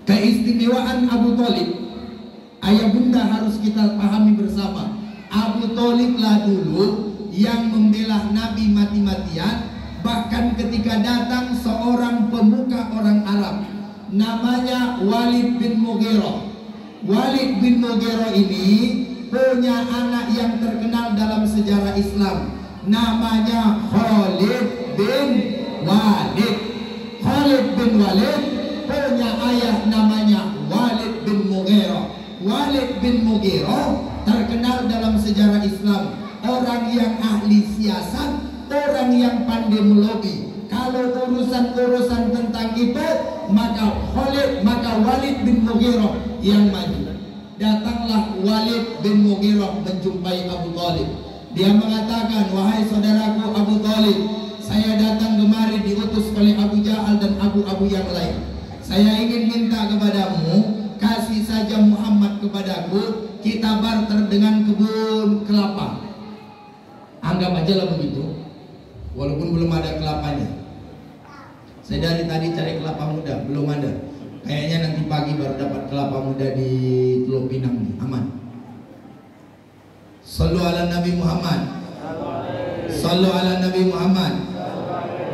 Keistimewaan Abu Thalib, ayah bunda harus kita pahami bersama. Abu Thalib lah dulu yang membela Nabi mati-matian. Bahkan ketika datang seorang pemuka orang Arab namanya Walid bin Mughirah. Walid bin Mughirah ini punya anak yang terkenal dalam sejarah Islam, namanya Khalid bin Walid. Khalid bin Walid punya ayah namanya Walid bin Mughirah. Walid bin Mughirah terkenal dalam sejarah Islam, orang yang ahli siasat, orang yang pandai melobi. Kalau urusan-urusan tentang itu, maka Walid bin Mughirah yang maju. Datanglah Walid bin Mughirah menjumpai Abu Thalib. Dia mengatakan, wahai saudaraku Abu Thalib, saya datang kemari diutus oleh Abu Jahal dan abu-abu yang lain. Saya ingin minta kepadamu, kasih saja Muhammad kepadaku, kita barter dengan kebun kelapa. Anggap aja lah begitu, walaupun belum ada kelapanya. Saya dari tadi cari kelapa muda, belum ada. Kayaknya nanti pagi baru dapat kelapa muda di Teluk Pinang nih, aman. Sallu ala Nabi Muhammad. Sallu ala Nabi Muhammad.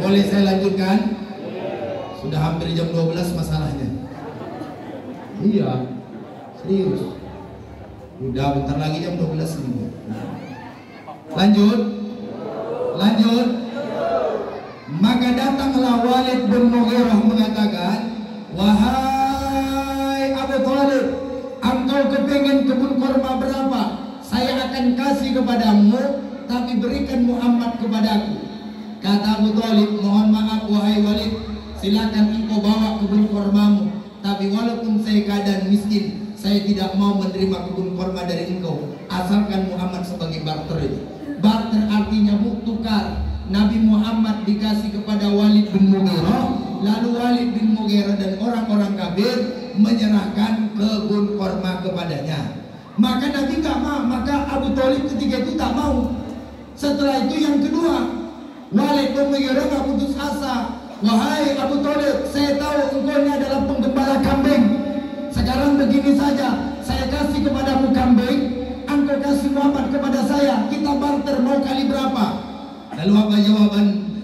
Boleh saya lanjutkan? Sudah hampir jam 12 masalahnya. Iya. Serius. Udah bentar lagi jam 12 nih. Lanjut. Maka datanglah Walid bin Mughirah mengatakan, wahai Abu Thalib, engkau kepingin kebun kurma berapa? Saya akan kasih kepadamu, tapi berikan Muhammad kepadaku. Kata Abu Thalib, mohon maaf wahai Walid, silakan engkau bawa kebun kurmamu, tapi walaupun saya keadaan miskin, saya tidak mau menerima kebun kurma dari engkau, asalkan Muhammad sebagai barter. Barter artinya tukar. Nabi Muhammad dikasih kepada Walid bin Mughirah, lalu Walid bin Mughirah dan orang-orang kafir menyerahkan kebun kurma kepadanya. Maka Nabi tak mau, maka Abu Thalib ketika itu tak mau. Setelah itu yang kedua, Walid bin Mughirah tak putus asa. Wahai Abu Thalib, saya tahu engkau ini adalah penggembala kambing. Sekarang begini saja, saya kasih kepadamu kambing, engkau kasih Muhammad kepada saya, kita barter, mau kali berapa? Lalu apa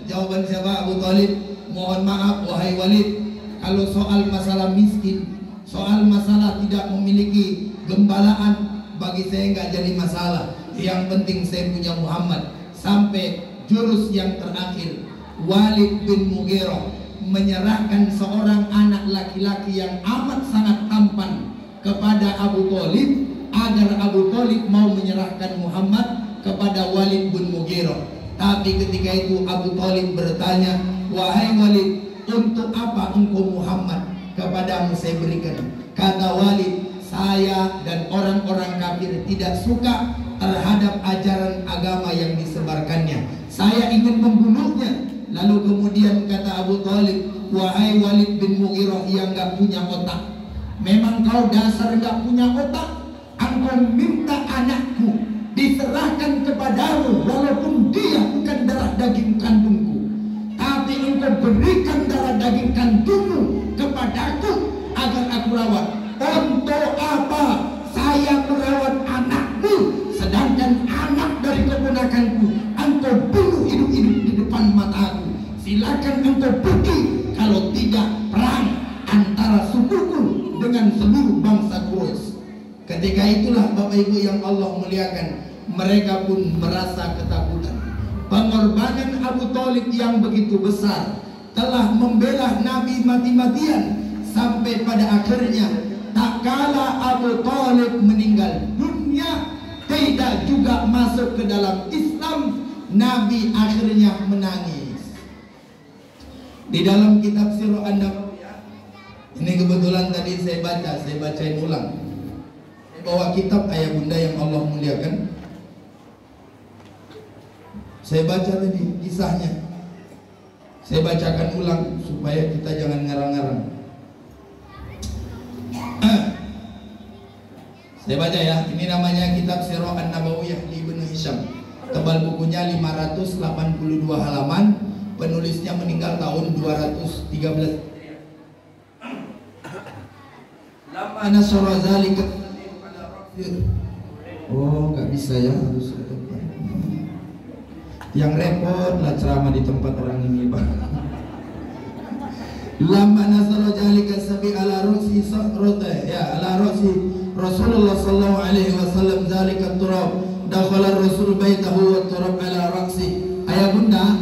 jawaban siapa? Abu Thalib, mohon maaf wahai Walid, kalau soal masalah miskin, soal masalah tidak memiliki gembalaan, bagi saya nggak jadi masalah. Yang penting saya punya Muhammad. Sampai jurus yang terakhir, Walid bin Mughirah menyerahkan seorang anak laki-laki yang amat sangat tampan kepada Abu Thalib, agar Abu Thalib mau menyerahkan Muhammad kepada Walid bin Mughirah. Tapi ketika itu Abu Thalib bertanya, wahai Walid, untuk apa engkau Muhammad kepadamu saya berikan? Kata Walid, saya dan orang-orang kafir tidak suka terhadap ajaran agama yang disebarkannya. Saya ingin membunuhnya. Lalu kemudian kata Abu Thalib, wahai Walid bin Mughirah yang gak punya otak, memang kau dasar gak punya otak. Engkau minta anakku diserahkan kepadamu, walaupun dia bukan darah daging kandungku, tapi engkau berikan darah daging kandungmu kepadaku agar aku rawat. Untuk apa saya merawat anakmu, sedangkan anak dari keponakanku engkau bunuh hidup-hidup di depan mataku? Silakan engkau pergi, kalau tidak perang antara sukuku dengan seluruh bangsa Quraisy. Ketika itulah Bapak Ibu yang Allah muliakan, mereka pun merasa ketakutan. Pengorbanan Abu Thalib yang begitu besar telah membela Nabi mati-matian, sampai pada akhirnya tak kala Abu Thalib meninggal dunia, tidak juga masuk ke dalam Islam, Nabi akhirnya menangis. Di dalam kitab Sirah An-Nabawiyah, ini kebetulan tadi saya bacain ulang. Bawa kitab ayah bunda yang Allah muliakan. Saya baca tadi kisahnya. Saya bacakan ulang supaya kita jangan ngarang-ngarang. Saya baca ya. Ini namanya kitab Sirah An-Nabawiyah di Ibnu Hisham. Tebal bukunya 582 halaman. Penulisnya meninggal tahun 213. Lama nasara zalika. Oh, nggak bisa ya, harus ke depan. Yang repot lah ceramah di tempat orang ini, Pak. Lama nasara zalika sabi ala rusi sakrata ya ala rusi Rasulullah sallallahu alaihi wasallam zalika turab dakhala Rasul baitahu wa turab ala raksi. Ayah bunda,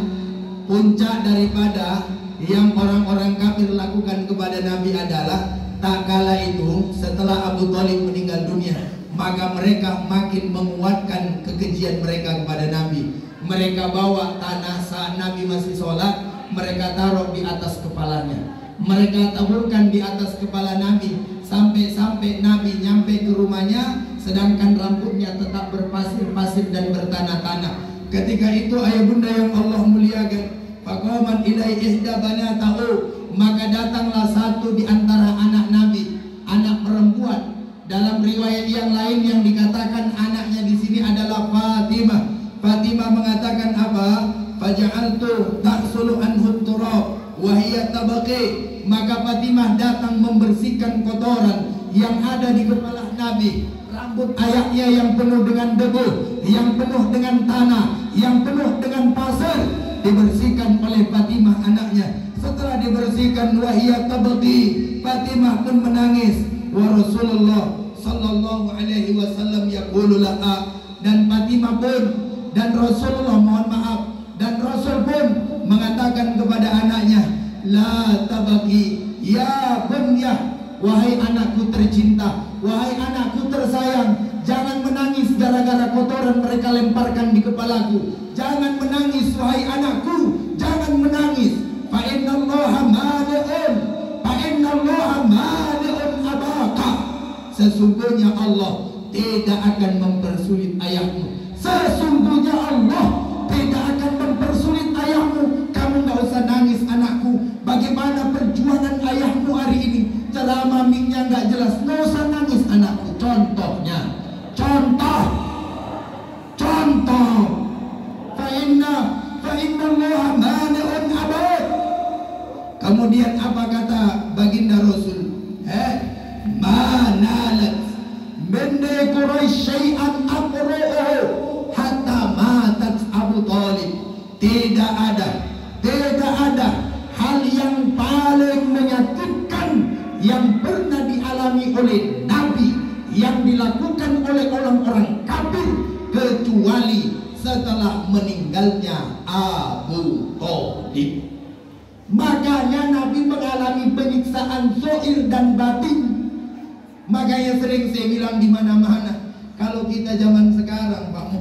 puncak daripada yang orang-orang kafir lakukan kepada Nabi adalah tak kala itu setelah Abu Thalib meninggal dunia, maka mereka makin menguatkan kekejian mereka kepada Nabi. Mereka bawa tanah saat Nabi masih sholat, mereka taruh di atas kepalanya, mereka taburkan di atas kepala Nabi, sampai-sampai Nabi nyampe ke rumahnya, sedangkan rambutnya tetap berpasir-pasir dan bertanah-tanah. Ketika itu ayah bunda yang Allah muliakan, faqamat ilai ihda banatahu, maka datanglah satu di antara anak Nabi, anak perempuan. Dalam riwayat yang lain yang dikatakan anaknya di sini adalah Fatimah. Fatimah mengatakan apa? Faja'altu tahsulu anhu turab wa hiya tabaqi. Maka Fatimah datang membersihkan kotoran yang ada di kepala Nabi. Rambut ayahnya yang penuh dengan debu, yang penuh dengan tanah, yang penuh dengan pasir, dibersihkan oleh Fatimah anaknya. Setelah dibersihkan wa hiya tabaqi, Fatimah pun menangis. Wa Rasulullah sallallahu alaihi wasallam yaqulu laha, dan Fatimah pun dan Rasulullah, mohon maaf, dan Rasul pun mengatakan kepada anaknya, la tabaki ya bunyah, wahai anakku tercinta, wahai anakku tersayang, jangan menangis gara-gara kotoran mereka lemparkan di kepalaku. Jangan menangis wahai anakku, jangan menangis. Fa innallaha mani'un, fa innallaha mani'un abaka. Sesungguhnya Allah tidak akan mempersulit ayahmu. Sesungguhnya Allah tidak akan mempersulit ayahmu. Kamu gak usah nangis anakku. Bagaimana perjuangan ayahmu hari ini? Ceramah miknya gak jelas. Gak usah nangis anakku. Contohnya, contoh Fa'innallaha mani'un abad. Kemudian apa kata baginda Rasul? Manalat bende Quraisy syai'an aqra'uhu hatta matat Abu Talib. Tidak ada hal yang paling menyakitkan yang pernah dialami oleh Nabi, yang dilakukan oleh orang-orang kafir, kecuali setelah meninggalnya Abu Talib. Makanya Nabi mengalami penyiksaan zahir dan batin. Makanya sering saya bilang di mana-mana, kalau kita zaman sekarang Pak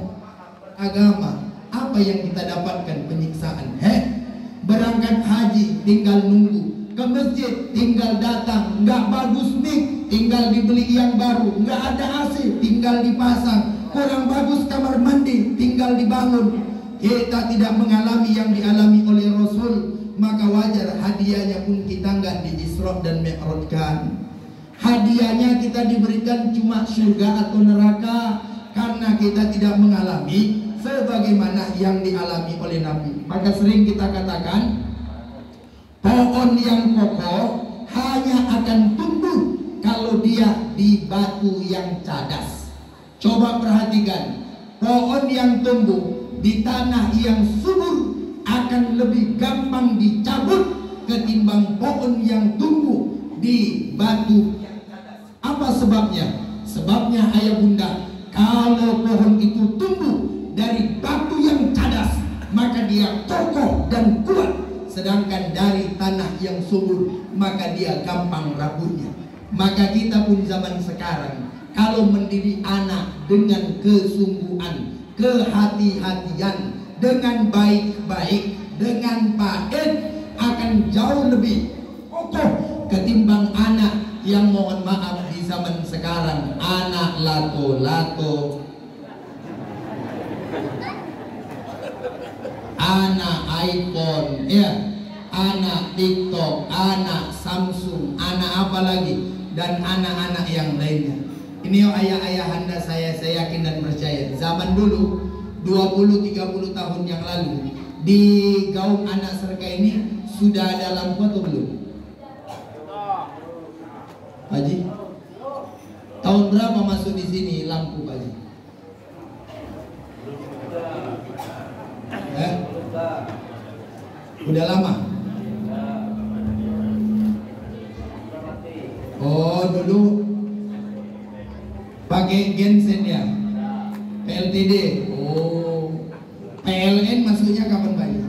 agama, apa yang kita dapatkan? Penyiksaan. Berangkat haji tinggal nunggu, ke masjid tinggal datang, nggak bagus mic tinggal dibeli yang baru, nggak ada AC tinggal dipasang, kurang bagus kamar mandi tinggal dibangun. Kita tidak mengalami yang dialami oleh Rasul, maka wajar hadiahnya pun kita nggak di Isra dan Mi'rajkan. Hadiahnya kita diberikan cuma surga atau neraka, karena kita tidak mengalami sebagaimana yang dialami oleh Nabi. Maka sering kita katakan, pohon yang kokoh hanya akan tumbuh kalau dia di batu yang cadas. Coba perhatikan, pohon yang tumbuh di tanah yang subur akan lebih gampang dicabut ketimbang pohon yang tumbuh di batu. Apa sebabnya? Sebabnya ayah bunda, kalau pohon itu tumbuh dari batu yang cadas, maka dia kokoh dan kuat. Sedangkan dari tanah yang subur, maka dia gampang rapuhnya. Maka kita pun zaman sekarang, kalau mendidik anak dengan kesungguhan, kehati-hatian, dengan baik-baik, dengan baik, akan jauh lebih kokoh ketimbang anak yang mohon maaf di zaman sekarang, anak lato-lato, anak iPhone, anak TikTok, anak Samsung, anak apa lagi, dan anak-anak yang lainnya. Ini ayah-ayahanda saya yakin dan percaya, zaman dulu 20-30 tahun yang lalu di Gaung Anak Serka ini sudah ada lampu atau belum? Pak Haji, tahun berapa masuk di sini lampu Pak Haji? Udah lama? Oh, dulu pakai genset ya? PLTD. Oh, PLN masuknya kapan Pak Haji?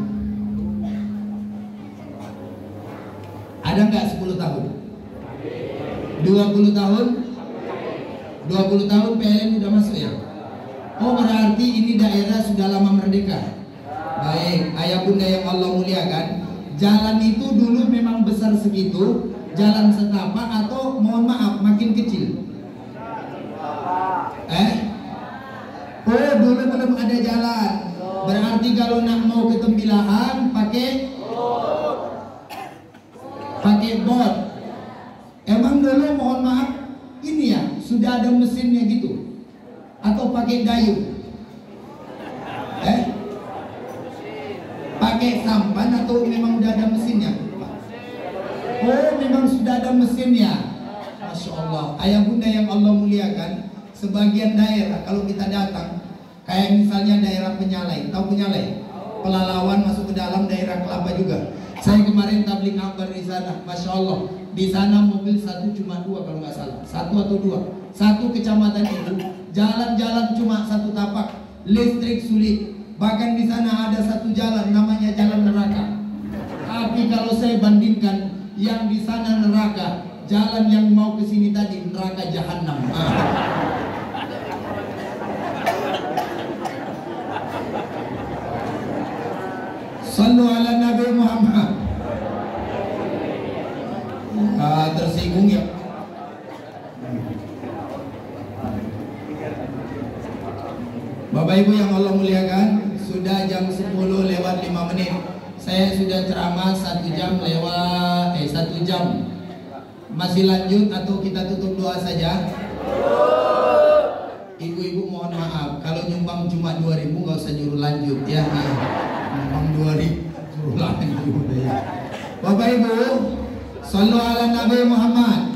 Ada nggak 10 tahun? 20 tahun? 20 tahun PLN udah masuk ya? Oh, berarti ini daerah sudah lama merdeka. Baik, ayah bunda yang Allah muliakan, jalan itu dulu memang besar segitu, jalan setapak atau mohon maaf makin kecil? Oh, dulu belum ada jalan. Berarti kalau nak mau ke Tembilahan pakai bot. Emang dulu mohon maaf ini ya sudah ada mesinnya gitu, atau pakai dayung? Pakai sampan atau memang udah ada mesinnya? Oh, memang sudah ada mesinnya. Masya Allah. Ayah bunda yang Allah muliakan, sebagian daerah kalau kita datang, kayak misalnya daerah Penyalai, tahu Penyalai? Pelalawan masuk ke dalam daerah Kelapa juga. Saya kemarin tabligh akbar di sana, Masya Allah. Di sana mobil satu cuma 2 kalau nggak salah, 1 atau 2. Satu kecamatan itu jalan-jalan cuma satu tapak, listrik sulit. Bahkan di sana ada satu jalan namanya jalan neraka. Tapi kalau saya bandingkan yang di sana neraka, jalan yang mau ke sini tadi neraka jahanam. Sallu ala Nabi Muhammad. Tersinggung ya. Bapak Ibu yang Allah muliakan, sudah jam 10 lewat 5 menit. Saya sudah ceramah 1 jam lewat 1 jam. Masih lanjut atau kita tutup doa saja? Ibu-ibu mohon maaf, kalau nyumbang cuma 2.000 nggak usah nyuruh lanjut ya. Nyumbang 2.000 suruh lanjut ya. Bapak Ibu, sallu ala Nabi Muhammad.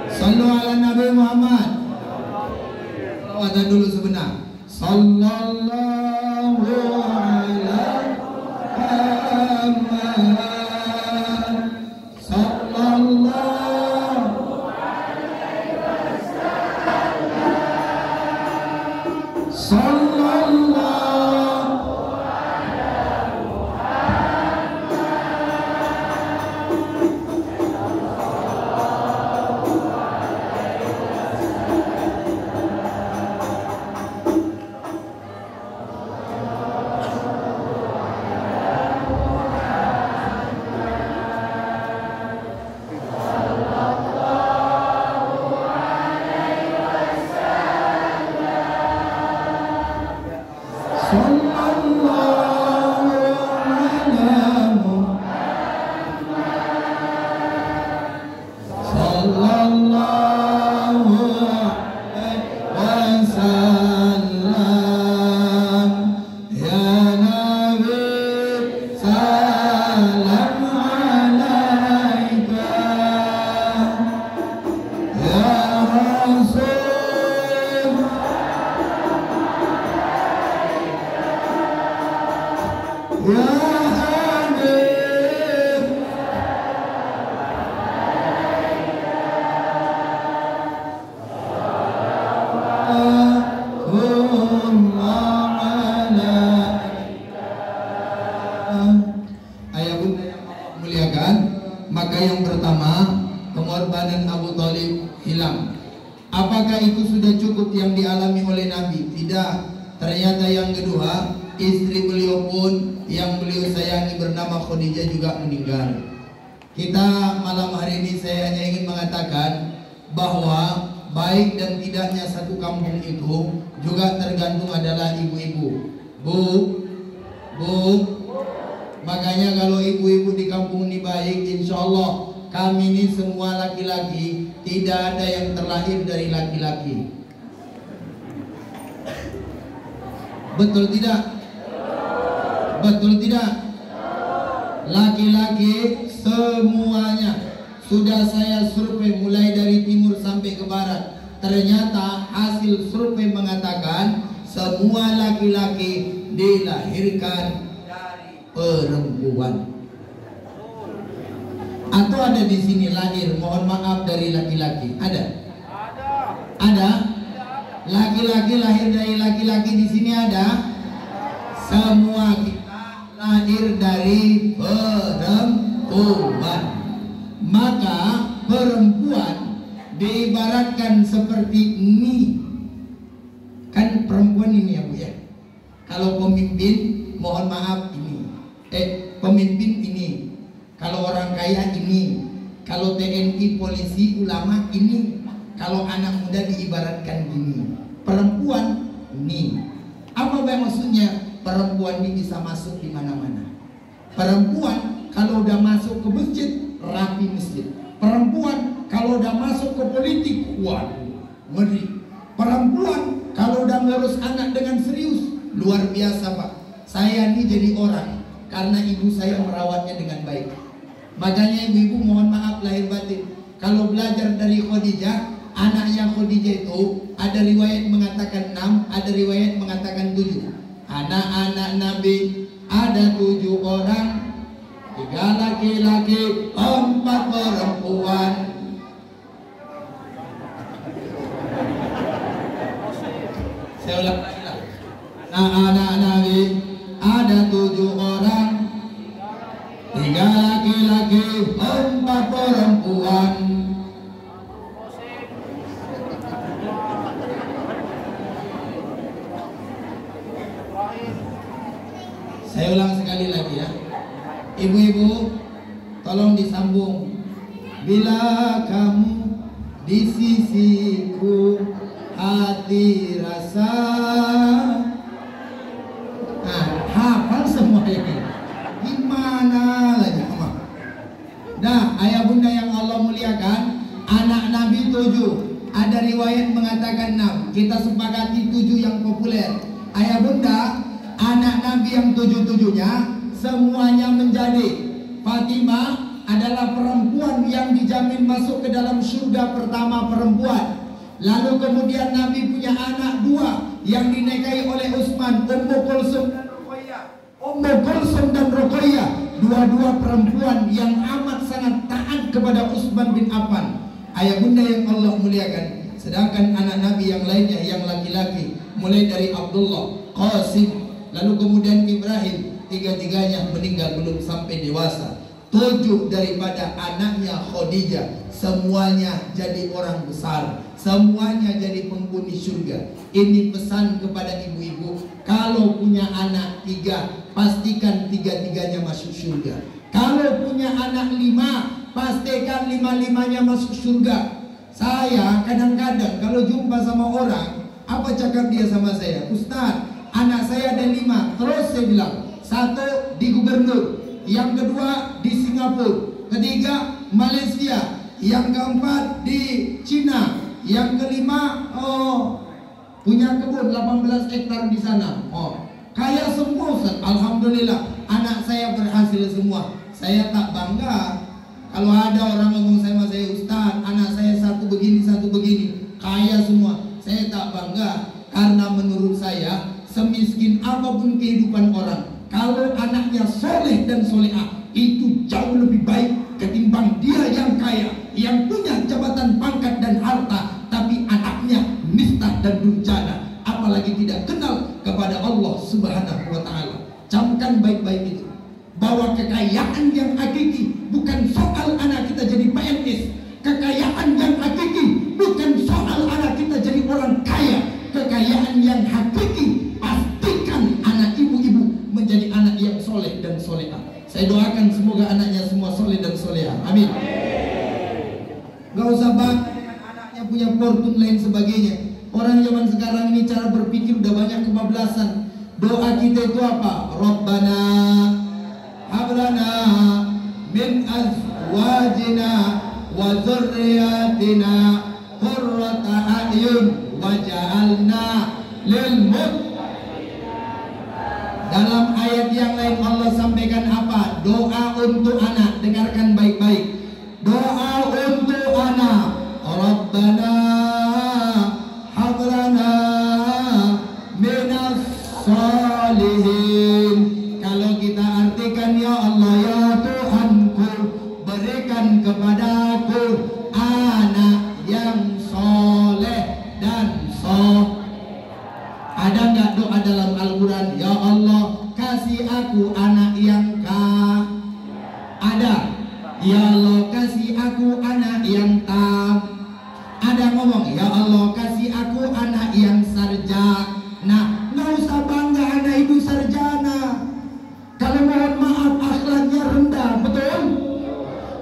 Sallu ala Nabi Muhammad. Salawatan dulu sebentar. Sallallahu ala Muhammad. Sallallahu alaihi wasallam. Sallallahu ala Ayah bunda yang Allah muliakan, maka yang pertama pengorbanan Abu Thalib hilang. Apakah itu sudah cukup yang dialami oleh Nabi? Tidak. Ternyata yang kedua, istri beliau pun yang beliau sayangi bernama Khadijah juga meninggal. Kita malam hari ini saya hanya ingin mengatakan bahwa baik dan tidaknya satu kampung itu juga tergantung adalah ibu-ibu. Bu, makanya kalau ibu-ibu di kampung ini baik, insya Allah kami ini semua laki-laki, tidak ada yang terlahir dari laki-laki. Betul tidak? Betul tidak? Laki-laki semuanya. Sudah saya survei mulai dari timur sampai ke barat. Ternyata hasil survei mengatakan semua laki-laki dilahirkan dari perempuan. Atau ada di sini lahir, mohon maaf, dari laki-laki? Ada? Ada? Laki-laki lahir dari laki-laki di sini ada? Semua kita lahir dari perempuan. Maka perempuan diibaratkan seperti ini. Kan perempuan ini ya Bu ya. Kalau pemimpin, mohon maaf ini. Pemimpin ini. Kalau orang kaya ini, kalau TNI, polisi, ulama ini, kalau anak muda diibaratkan gini. Perempuan ini. Apa maksudnya? Perempuan ini bisa masuk di mana-mana. Perempuan kalau udah masuk ke masjid, rapi masjid. Perempuan kalau udah masuk ke politik, waduh, ngeri. Perempuan kalau udah ngurus anak dengan serius, luar biasa Pak. Saya ini jadi orang karena ibu saya merawatnya dengan baik. Makanya ibu-ibu mohon maaf lahir batin. Kalau belajar dari Khadijah, anaknya Khadijah itu ada riwayat mengatakan 6, ada riwayat mengatakan 7. Anak-anak Nabi ada 7 orang, 3 laki-laki, 4 perempuan. Saya ulang lagi lah. Anak-anak Nabi ada 7 orang, 3 laki-laki, 4 perempuan. Saya ulang sekali lagi ya. Ibu-ibu, tolong disambung. Bila kamu di sisiku, hati rasa. Nah, hafal semua ini. Gimana lagi, Mama? Nah, ayah bunda yang Allah muliakan, anak Nabi 7. Ada riwayat mengatakan 6. Kita sepakati 7 yang populer. Ayah bunda, anak Nabi yang 7-7-nya semuanya menjadi. Fatimah adalah perempuan yang dijamin masuk ke dalam surga pertama, perempuan. Lalu kemudian Nabi punya anak 2 yang dinikahi oleh Utsman, Ummu Kulsum dan Ruqayyah. Ummu Kulsum dan Ruqayyah, dua-dua perempuan yang amat sangat taat kepada Utsman bin Affan. Ayah bunda yang Allah muliakan. Sedangkan anak Nabi yang lainnya yang laki-laki, mulai dari Abdullah, Qasim, lalu kemudian Ibrahim, 3-tiganya meninggal belum sampai dewasa. 7 daripada anaknya Khadijah semuanya jadi orang besar, semuanya jadi penghuni surga. Ini pesan kepada ibu-ibu, kalau punya anak 3, pastikan 3-tiganya masuk surga. Kalau punya anak 5, pastikan 5-5-nya masuk surga. Saya kadang-kadang kalau jumpa sama orang, apa cakap dia sama saya? Ustaz, anak saya ada 5. Terus saya bilang, 1 di gubernur, yang kedua di Singapura, ketiga Malaysia, yang keempat di Cina, yang kelima punya kebun 18 hektar di sana. Kaya semua Ustaz. Alhamdulillah, anak saya berhasil semua. Saya tak bangga kalau ada orang ngomong sama saya, Ustaz, anak saya 1 begini, 1 begini, kaya semua. Saya tak bangga, karena menurut saya semiskin apapun kehidupan orang, kalau anaknya soleh dan solehah, itu jauh lebih baik ketimbang dia yang kaya, yang punya jabatan, pangkat dan harta, tapi anaknya nista dan durjana, apalagi tidak kenal kepada Allah Subhanahu wa Ta'ala. Camkan baik-baik itu, bahwa kekayaan yang hakiki bukan soal anak kita jadi PNS. Kekayaan yang hakiki bukan soal anak kita jadi orang kaya. Kekayaan yang hakiki, pastikan anak ibu-ibu menjadi anak yang soleh dan solehah. Saya doakan semoga anaknya semua soleh dan solehah. Amin. Gak usah bangga dengan anaknya punya fortune lain sebagainya. Orang zaman sekarang ini cara berpikir udah banyak kebablasan. Doa kita itu apa? Rabbana hablana min azwajina wa dzurriyyatina qurrata a'yun waj'alna lil muttaqina. Dalam ayat yang lain Allah sampaikan apa? Doa untuk anak. Dengarkan baik-baik. Doa untuk anak. Rabbana hablana minas sholihin. Kalau kita artikan, ya Allah ya Tuhanku, berikan kepadaku anak yang soleh dan Ada nggak doa dalam Al-Quran? Ya Allah, kasih aku anak yang Ada. Ya Allah, kasih aku anak yang Ada ngomong, ya Allah, kasih aku anak yang sarjana. Nggak usah bangga anak ibu sarjana. Kalau mohon maaf akhlaknya rendah, betul?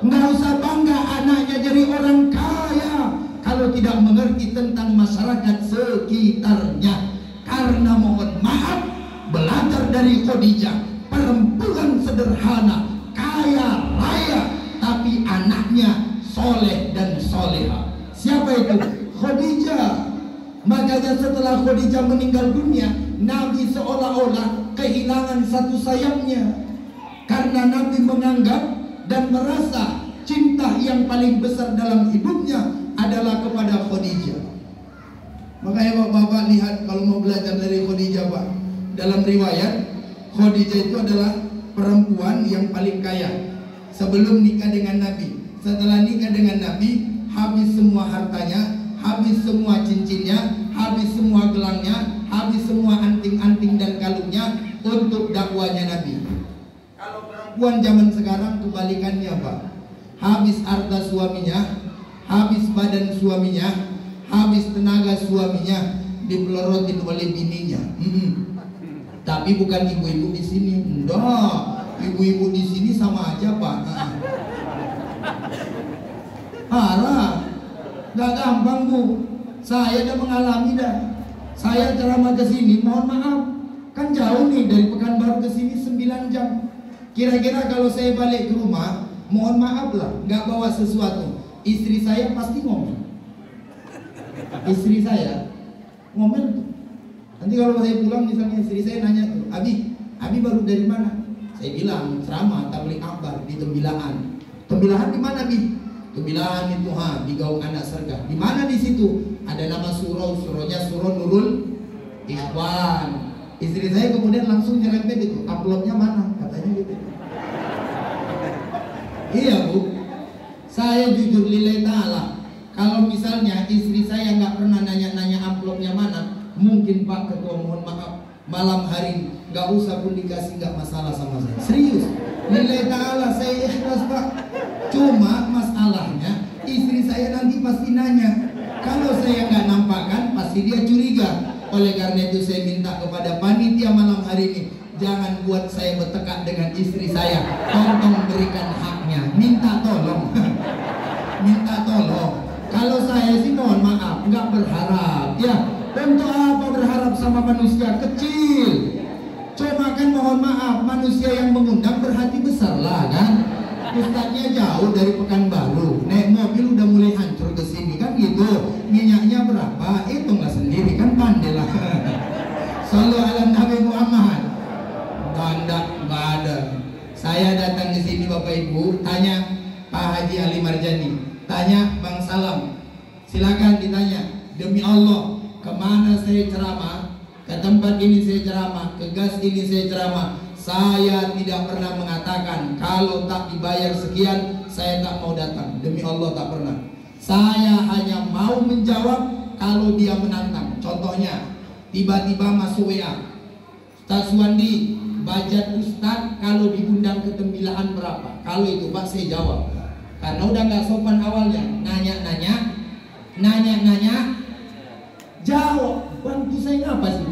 Nggak usah bangga anaknya jadi orang kaya kalau tidak mengerti tentang masyarakat sekitarnya. Karena mohon maaf, belajar dari Khadijah, perempuan sederhana, kaya raya, tapi anaknya soleh dan soleha. Siapa itu? Khadijah. Makanya setelah Khadijah meninggal dunia, Nabi seolah-olah kehilangan satu sayapnya. Karena Nabi menganggap dan merasa cinta yang paling besar dalam hidupnya adalah kepada Khadijah. Makanya Bapak-bapak lihat kalau mau belajar dari Khadijah, Pak, dalam riwayat Khadijah itu adalah perempuan yang paling kaya sebelum nikah dengan Nabi. Setelah nikah dengan Nabi, habis semua hartanya, habis semua cincinnya, habis semua gelangnya, habis semua anting-anting dan kalungnya untuk dakwanya Nabi. Kalau perempuan zaman sekarang kebalikannya Pak, habis harta suaminya, habis badan suaminya, habis tenaga suaminya, dipelorotin oleh bininya. Tapi bukan ibu-ibu di sini, enggak. Ibu-ibu di sini sama aja Pak. Parah, nggak gampang Bu. Saya udah mengalami dah. Saya ceramah ke sini, mohon maaf, kan jauh nih dari Pekanbaru ke sini 9 jam. Kira-kira kalau saya balik ke rumah, mohon maaf lah, nggak bawa sesuatu, istri saya pasti ngomel. Istri saya ngomel tuh. Nanti kalau saya pulang misalnya istri saya nanya tuh, Abi baru dari mana? Saya bilang ceramah tabligh akbar di Tembilahan. Tembilahan di mana Bi? Tembilahan itu di Gaung Anak Serga. Di mana di situ? Ada nama surahnya Surah Nurul Ikhwan. Istri saya kemudian langsung nyerempet itu, uploadnya mana? Katanya gitu. Iya Bu, saya jujur lillahi ta'ala, kalau misalnya istri saya nggak pernah nanya-nanya amplopnya mana, mungkin Pak Ketua mohon maaf, malam hari nggak usah pun dikasih, nggak masalah sama saya. Serius, lillahi ta'ala saya ikhlas Pak. Cuma masalahnya istri saya nanti pasti nanya. Kalau saya nggak nampakkan, pasti dia curiga. Oleh karena itu saya minta kepada panitia malam hari ini, jangan buat saya bertekak dengan istri saya. Tolong berikan haknya. Minta tolong. Minta tolong. Kalau saya sih mohon maaf, nggak berharap. Ya, untuk apa berharap sama manusia kecil? Cuma kan mohon maaf, manusia yang mengundang berhati besar lah kan. Ustadznya jauh dari Pekanbaru, naik mobil udah mulai hancur ke sini kan gitu. Minyaknya berapa? Hitunglah sendiri kan, pandai lah. Sallu ala Nabi Muhammad. Tanda nggak ada. Saya datang ke sini Bapak Ibu, tanya Pak Haji Ali Marjani, tanya Bang Salam, silakan ditanya. Demi Allah, kemana saya ceramah? Ke tempat ini saya ceramah, ke gas ini saya ceramah. Saya tidak pernah mengatakan kalau tak dibayar sekian saya tak mau datang. Demi Allah tak pernah. Saya hanya mau menjawab kalau dia menantang. Contohnya, tiba-tiba masuk WA, Ustaz Suwandi, budget Ustaz kalau diundang ke Tembilahan berapa? Kalau itu Pak saya jawab. Karena udah nggak sopan awalnya, nanya-nanya, jawab. Bantu saya ngapa sih?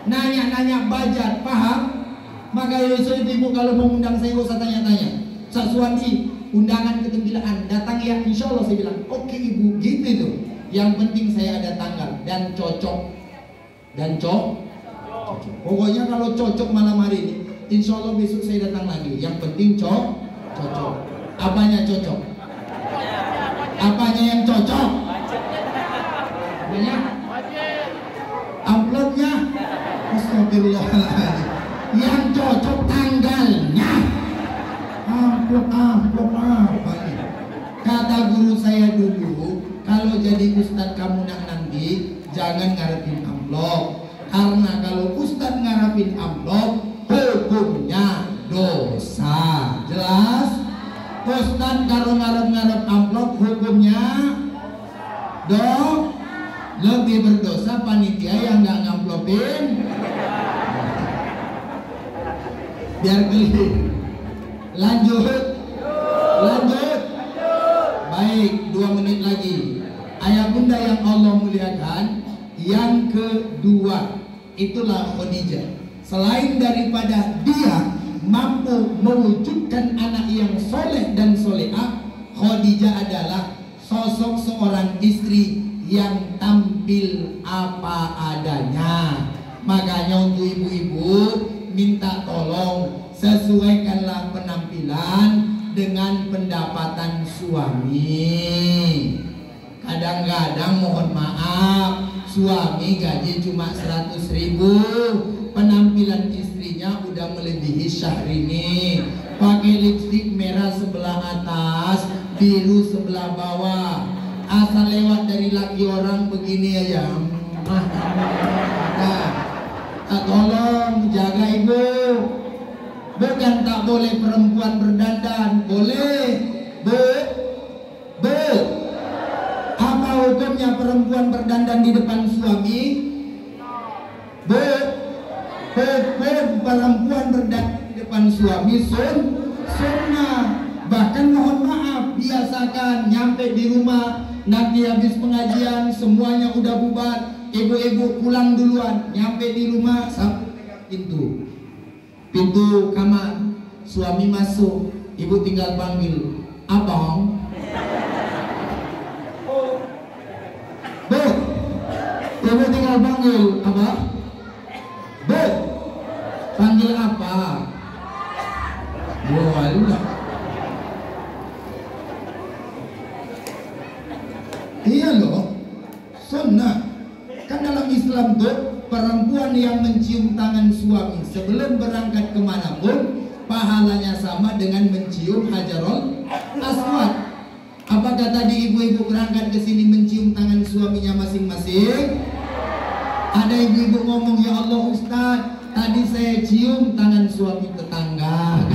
Nanya budget, paham? Maka ibu kalau mengundang saya gak usah tanya-tanya. Ustaz Suwandi, undangan ke Tembilahan, datang ya, insya Allah saya bilang, oke Ibu, gitu itu. Yang penting saya ada tanggal dan cocok. Pokoknya kalau cocok malam hari ini, insya Allah besok saya datang lagi. Yang penting cocok. Apanya cocok? Apanya yang cocok? Apanya? Amplopnya? Astagfirullahaladzim. Yang cocok tanggalnya. Amplop apa nih? Kata guru saya dulu, kalau jadi ustadz kamu nanti jangan ngarepin amplop. Karena kalau ustadz ngarepin amplop, hukumnya dosa. Jelas? Ustadz kalau ngarep amplop, hukumnya lebih berdosa panitia yang nggak ngamplopin. Biar clear. Lanjut. Baik, 2 menit lagi. Ayah bunda yang Allah muliakan, yang kedua itulah Khadijah. Selain daripada dia mampu mewujudkan anak yang soleh dan solehah, Khadijah adalah sosok seorang istri yang tampil apa adanya. Makanya untuk ibu-ibu minta tolong sesuaikanlah penampilan dengan pendapatan suami. Kadang-kadang mohon maaf, suami gaji cuma 100.000, penampilan istrinya udah melebihi Syahrini. Pakai lipstik merah sebelah atas, biru sebelah bawah. Asal lewat dari laki orang begini aja. Nah, tolong jaga ibu. Bukan tak boleh perempuan berdandan, boleh. Apa hukumnya perempuan berdandan di depan suami? Perempuan berdandan di depan suami sunnah. Bahkan mohon maaf, biasakan nyampe di rumah nanti habis pengajian semuanya udah bubar, ibu-ibu pulang duluan, nyampe di rumah sampai pintu kamar, suami masuk, ibu tinggal panggil, abang, bu, ibu tinggal panggil apa? Bu, panggil apa? Wallah. Iya loh, sunnah. Kan dalam Islam tuh perempuan yang mencium tangan suami sebelum berangkat kemanapun pahalanya sama dengan mencium Hajarul Aswad. Apakah tadi ibu-ibu berangkat ke sini mencium tangan suaminya masing-masing? Ada ibu-ibu ngomong, ya Allah Ustaz, tadi saya cium tangan suami tetangga.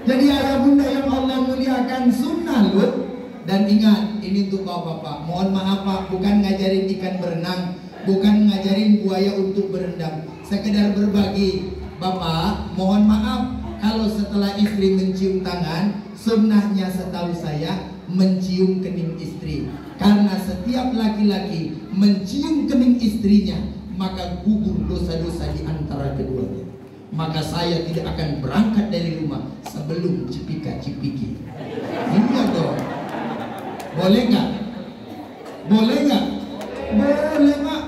Jadi ayah bunda yang Allah muliakan, sunnah loh. Dan ingat, ini untuk bapak-bapak, mohon maaf Pak, bukan ngajarin ikan berenang, bukan ngajarin buaya untuk berendam, sekedar berbagi. Bapak, mohon maaf kalau setelah istri mencium tangan, sunnahnya setahu saya mencium kening istri. Karena setiap laki-laki mencium kening istrinya, maka gugur dosa-dosa di antara keduanya. Maka saya tidak akan berangkat dari rumah sebelum cipika-cipiki. Iya dong. Boleh nggak? Boleh nggak? Boleh Pak.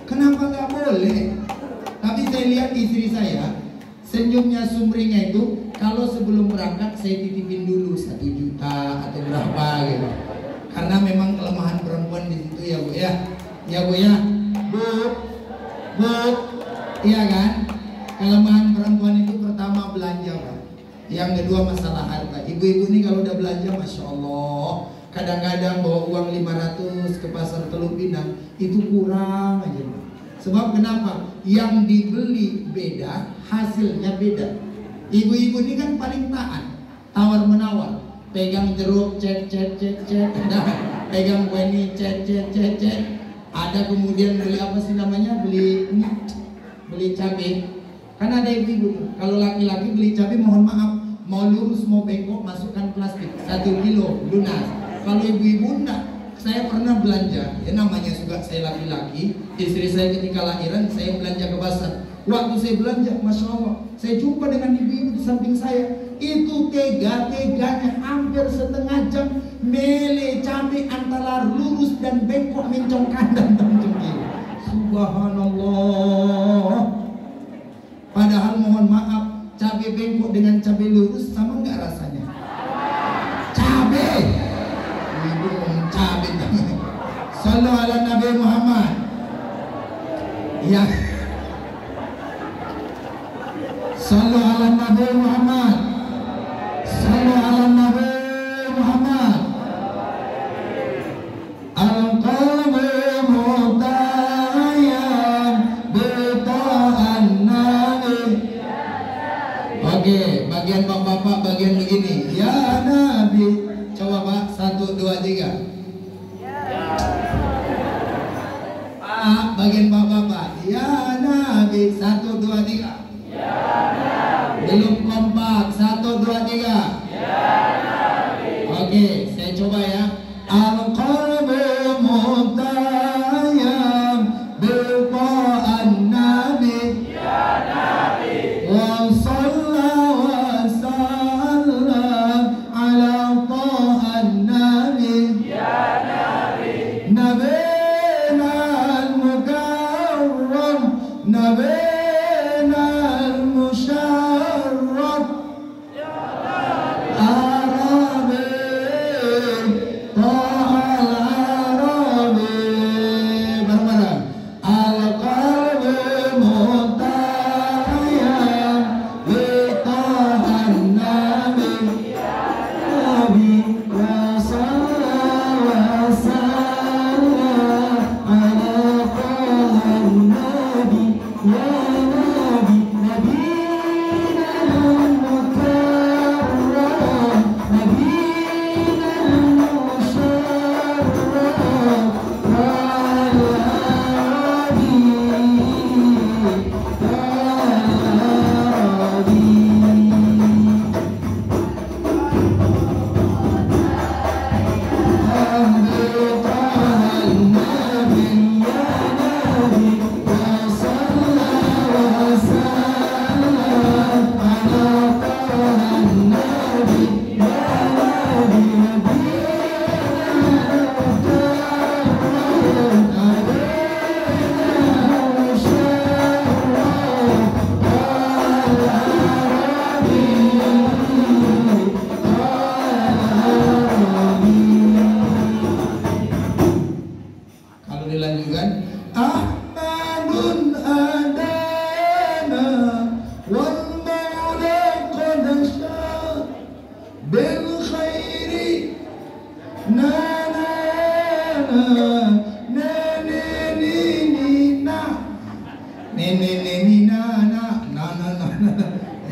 Kenapa nggak boleh? Tapi saya lihat istri saya, senyumnya sumringah itu, kalau sebelum berangkat saya titipin dulu 1 juta atau berapa gitu. Karena memang kelemahan perempuan di situ ya Bu ya. Ya Bu ya. Bu, iya kan? Kelemahan perempuan itu pertama belanja Pak. Yang kedua masalah harta. Ibu-ibu ini kalau udah belanja, Masya Allah, kadang-kadang bawa uang 500 ke pasar Teluk Pinang itu kurang aja Pak. Sebab kenapa? Yang dibeli beda, hasilnya beda. Ibu-ibu ini kan paling taat, tawar menawar. Pegang jeruk, cet, pegang kue ini, cet. Ada kemudian beli apa sih namanya? Beli cabai. Kan ada ibu-ibu, kalau laki-laki beli cabai, mohon maaf, mau lurus mau bengkok masukkan plastik 1 kilo lunas. Kalau ibu-ibu enggak. Saya pernah belanja, ya namanya juga saya laki-laki, istri saya ketika lahiran saya belanja ke pasar. Waktu saya belanja, Masya Allah, saya jumpa dengan ibu-ibu di samping saya. Itu teganya hampir setengah jam mele cabai antara lurus dan bengkok, mencong kanan dan mencong kiri. Subhanallah. Padahal mohon maaf, cabai bengkok dengan cabai lurus sama nggak rasanya? Cabai. Ibu ngomong cabai. Sallu ala Nabi Muhammad. Ya. Sallu ala Nabi Muhammad. Sallu ala Nabi Muhammad. Al-qalbi mutayan bita'an nabi. Oke, bagian bapak-bapak bagian begini. Ya Nabi. Coba Pak, 1, 2, 3. Pak, bagian bapak-bapak. Ya Nabi, 1, 2, 3. Belum kompak. 1, 2, 3. Oke, saya coba ya. Al-qalbi mutayan biqa'an nabi. Wa sallallahu wa sallam ala ta'an nabi. Nabina al-mukarram, nabina al-musharraf. Arabi ta'ala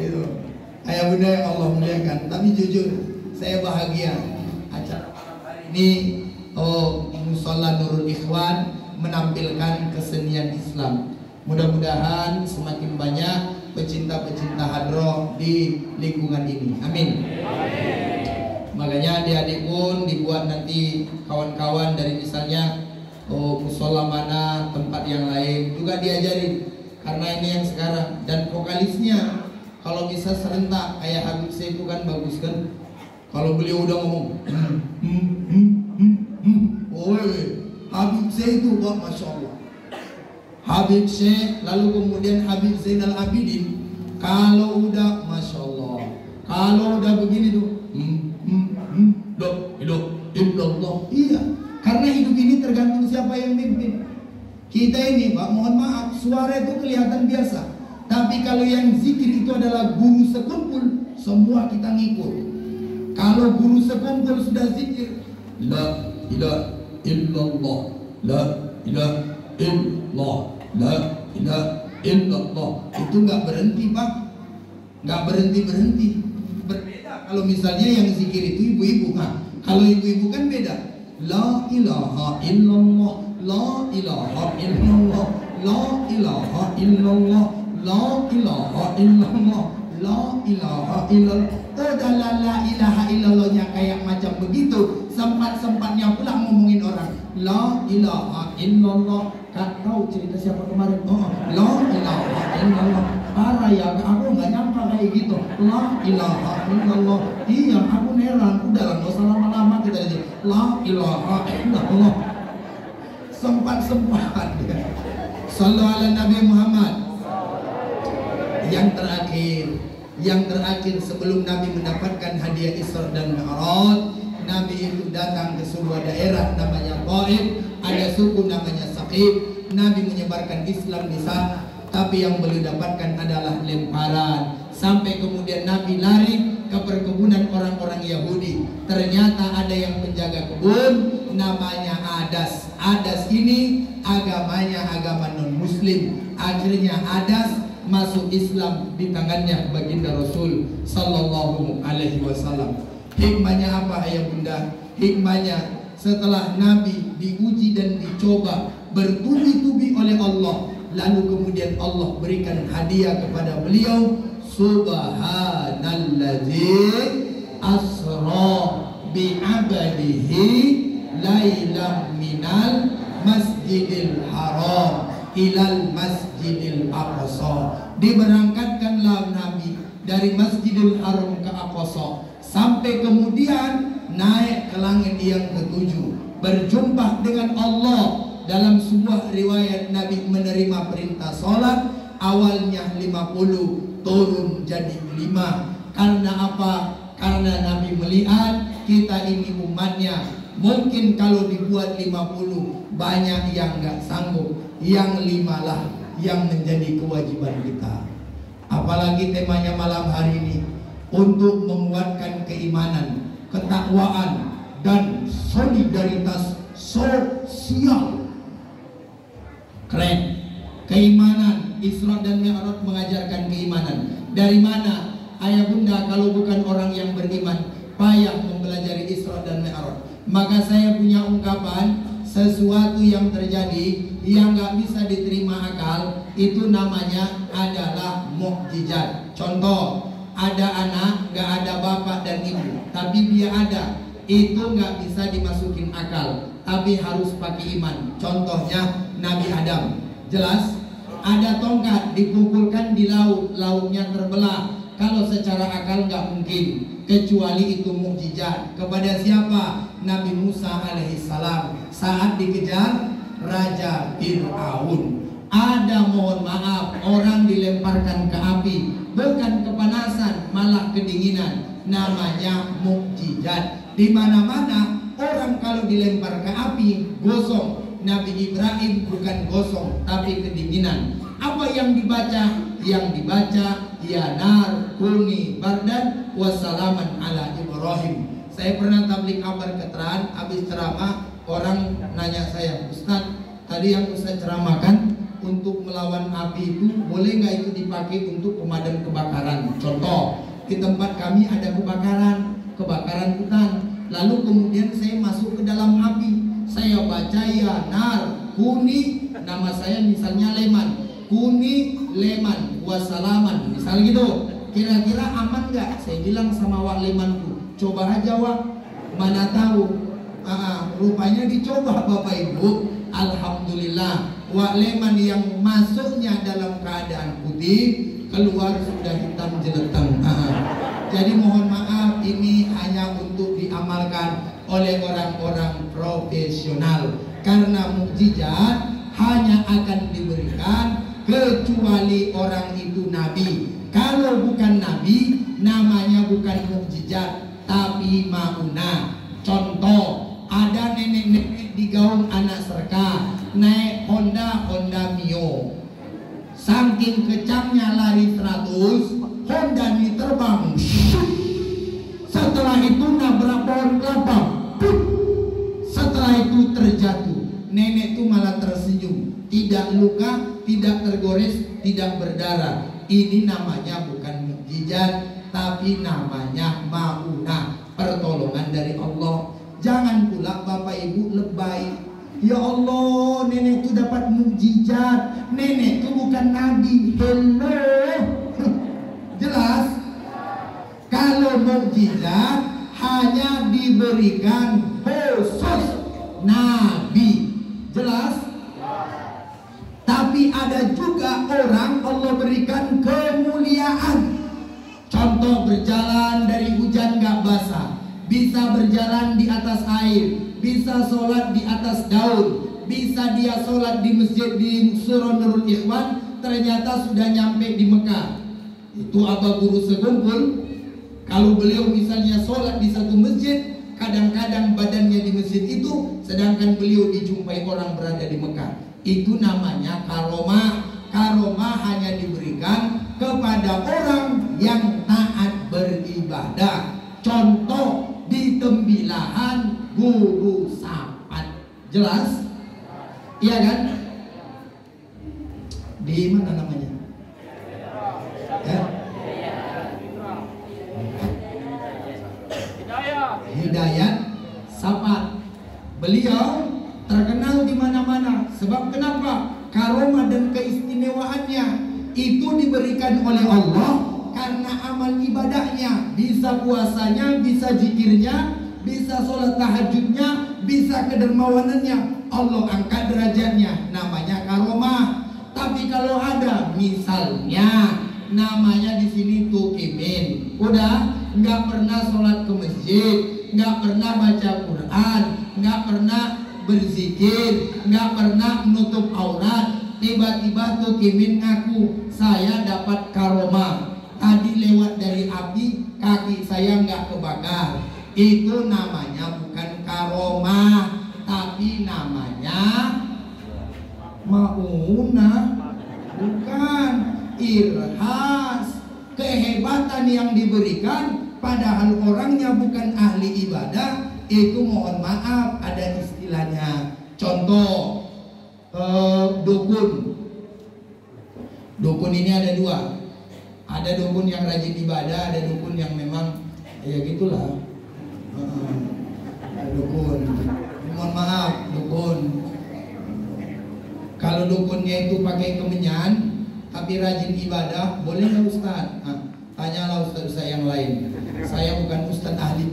Itu ayah bunda yang Allah muliakan. Tapi jujur saya bahagia acara malam hari ini Mushola Nurul Ikhwan menampilkan kesenian Islam. Mudah-mudahan semakin banyak pecinta-pecinta hadroh di lingkungan ini. Amin. Makanya adik-adik pun dibuat nanti kawan-kawan dari misalnya musola mana, tempat yang lain juga diajarin. Karena ini yang sekarang, dan vokalisnya kalau bisa serentak kayak Habib Syekh itu kan bagus kan. Kalau beliau udah ngomong Habib Syekh itu wah Masya Allah. Habib Syekh, lalu kemudian Habib Zainal Abidin, kalau udah Masya Allah, kalau udah begini tuh illallah. Iya, karena hidup ini tergantung siapa yang mimpin. Kita ini Pak, mohon maaf, suara itu kelihatan biasa, tapi kalau yang zikir itu adalah guru sekumpul, semua kita ngikut. Kalau guru sekumpul sudah zikir la ilaha illallah, la ilaha illallah, la ilaha illallah, itu nggak berhenti Pak, nggak berhenti. Berbeda kalau misalnya yang zikir itu ibu-ibu. Nah, kalau ibu-ibu kan beda. La ilaha illallah, la ilaha illallah, la ilaha illallah, la ilaha illallah, la ilaha illallah. La ilaha illallahnya kayak macam begitu, sempat-sempatnya pula ngomongin orang. La ilaha illallah. Kak tahu cerita siapa kemarin? La ilaha illallah. Parah ya, aku nggak nyangka kayak gitu. La ilaha illallah. Iya, aku heran. Udahlah, nggak usah lama-lama kita aja. La ilaha illallah. Sempat-sempat. Sallu ala Nabi Muhammad. Yang terakhir sebelum Nabi mendapatkan hadiah Isra dan Mi'raj, Nabi itu datang ke sebuah daerah namanya Taif, ada suku namanya Saqif. Nabi menyebarkan Islam di sana, tapi yang beliau dapatkan adalah lemparan. Sampai kemudian Nabi lari ke perkebunan orang-orang Yahudi. Ternyata ada yang menjaga kebun, namanya Adas. Adas ini agamanya agama non-Muslim. Akhirnya Adas masuk Islam di tangannya baginda Rasul Sallallahu Alaihi Wasallam. Hikmahnya apa ayah bunda? Hikmahnya setelah Nabi diuji dan dicoba bertubi-tubi oleh Allah, lalu kemudian Allah berikan hadiah kepada beliau. Subhanalladzi asra bi'abadihi lailam minal masjidil haram ilal masjidil aqsa. Diberangkatkanlah Nabi dari Masjidil Haram ke Aqsa, sampai kemudian naik ke langit yang ketujuh, berjumpa dengan Allah. Dalam sebuah riwayat Nabi menerima perintah sholat, awalnya 50 turun jadi 5. Karena apa? Karena Nabi melihat kita ini umatnya, mungkin kalau dibuat 50 banyak yang nggak sanggup, yang 5 lah yang menjadi kewajiban kita. Apalagi temanya malam hari ini untuk menguatkan keimanan, ketakwaan, dan solidaritas sosial. Keren. Keimanan, Isra dan Mi'raj mengajarkan keimanan. Dari mana? Ayah bunda kalau bukan orang yang beriman payah mempelajari Isra dan Mi'raj. Maka saya punya ungkapan, sesuatu yang terjadi yang nggak bisa diterima akal itu namanya adalah mukjizat. Contoh, ada anak nggak ada bapak dan ibu, tapi dia ada, itu nggak bisa dimasukin akal, tapi harus pakai iman. Contohnya Nabi Adam, jelas. Ada tongkat dipukulkan di laut, lautnya terbelah. Kalau secara akal nggak mungkin, kecuali itu mukjizat. Kepada siapa? Nabi Musa alaihissalam saat dikejar Raja Fir'aun. Ada, mohon maaf, orang dilemparkan ke api, bukan kepanasan, malah kedinginan. Namanya mukjizat. Di mana-mana orang kalau dilempar ke api gosong. Nabi Ibrahim bukan gosong, tapi kedinginan. Apa yang dibaca? Yang dibaca ya nar kuni bardan wassalaman ala Ibrahim. Saya pernah tabligh kabar keterangan, habis ceramah orang nanya saya, Ustaz, tadi yang Ustaz ceramahkan untuk melawan api itu boleh nggak itu dipakai untuk pemadam kebakaran? Contoh, di tempat kami ada kebakaran hutan. Lalu kemudian saya masuk ke dalam api. Saya baca ya nar kuni, nama saya misalnya Leman, kuni Leman wassalaman, misal gitu. Kira-kira aman nggak? Saya bilang sama Wak Lemanku, coba aja Wak, mana tahu. Rupanya dicoba Bapak Ibu. Alhamdulillah, Wak Leman yang masuknya dalam keadaan putih, keluar sudah hitam jeleteng. Jadi mohon maaf, ini hanya untuk diamalkan oleh orang-orang profesional. Karena mukjizat hanya akan diberikan kecuali orang itu nabi. Kalau bukan nabi, namanya bukan mukjizat, tapi mauna. Contoh, ada nenek-nenek di Gaung Anak Serka naik Honda Mio. Saking kecamnya lari 100, Honda ini terbang. Setelah itu nabrak pohon kelapa. Setelah itu terjatuh. Nenek itu malah tersenyum, tidak luka, tidak tergores, tidak berdarah. Ini namanya bukan mukjizat, tapi namanya maunah, pertolongan dari Allah. Jangan pula Bapak Ibu lebay. Ya Allah, nenek itu dapat mukjizat. Nenek itu bukan nabi. Hello. Jelas? Kalau mukjizat hanya diberikan khusus nabi. Jelas? Tapi ada juga orang Allah berikan kemuliaan. Contoh, berjalan dari hujan gak basah, bisa berjalan di atas air, bisa sholat di atas daun, bisa dia sholat di masjid di Surah Nurul Ikhwan, ternyata sudah nyampe di Mekah. Itu Abah Guru Segumpul, kalau beliau misalnya sholat di satu masjid, kadang-kadang badannya di masjid itu, sedangkan beliau dijumpai orang berada di Mekah. Itu namanya karomah. Karomah hanya diberikan kepada orang yang taat beribadah. Contoh, di Tembilahan Guru Sapat. Jelas? Iya kan? Di mana namanya? Ya? Hidayat Sapat. Beliau terkenal di mana-mana. Sebab kenapa? Karomah dan keistimewaannya itu diberikan oleh Allah karena amal ibadahnya, bisa puasanya, bisa zikirnya, bisa sholat tahajudnya, bisa kedermawanannya. Allah angkat derajatnya, namanya karomah. Tapi kalau ada misalnya namanya di sini tukimin, udah nggak pernah sholat ke masjid, nggak pernah baca Quran, nggak pernah berzikir, nggak pernah menutup aurat, tiba-tiba tukimin ngaku saya dapat karomah, tadi lewat dari api kaki saya nggak kebakar. Itu namanya bukan karomah, tapi namanya maunah, bukan irhas. Kehebatan yang diberikan padahal orangnya bukan ahli ibadah, itu mohon maaf ada istilahnya. Contoh, dukun. Dukun ini ada dua. Ada dukun yang rajin ibadah, ada dukun yang memang ya gitulah. Dukun, mohon maaf, dukun. Kalau dukunnya itu pakai kemenyan tapi rajin ibadah, boleh nggak Ustaz? Tanyalah Ustaz yang lain. Saya bukan Ustaz ahli,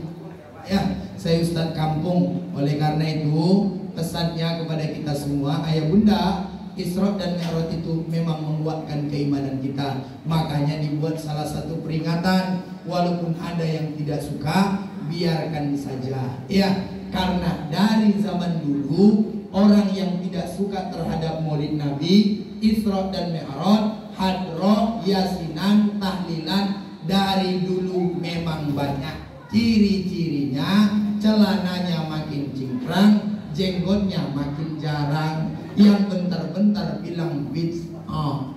ya, saya Ustaz kampung. Oleh karena itu pesannya kepada kita semua, ayah bunda, Isra dan Mi'raj itu memang menguatkan keimanan kita. Makanya dibuat salah satu peringatan, walaupun ada yang tidak suka, biarkan saja. Ya, karena dari zaman dulu orang yang tidak suka terhadap Maulid Nabi, Isra dan Mi'raj, hadroh, yasinan, tahlilan dari dulu memang banyak. Ciri-cirinya celananya makin cingkrang, jenggotnya makin jarang. Yang bentar-bentar bilang bid'ah.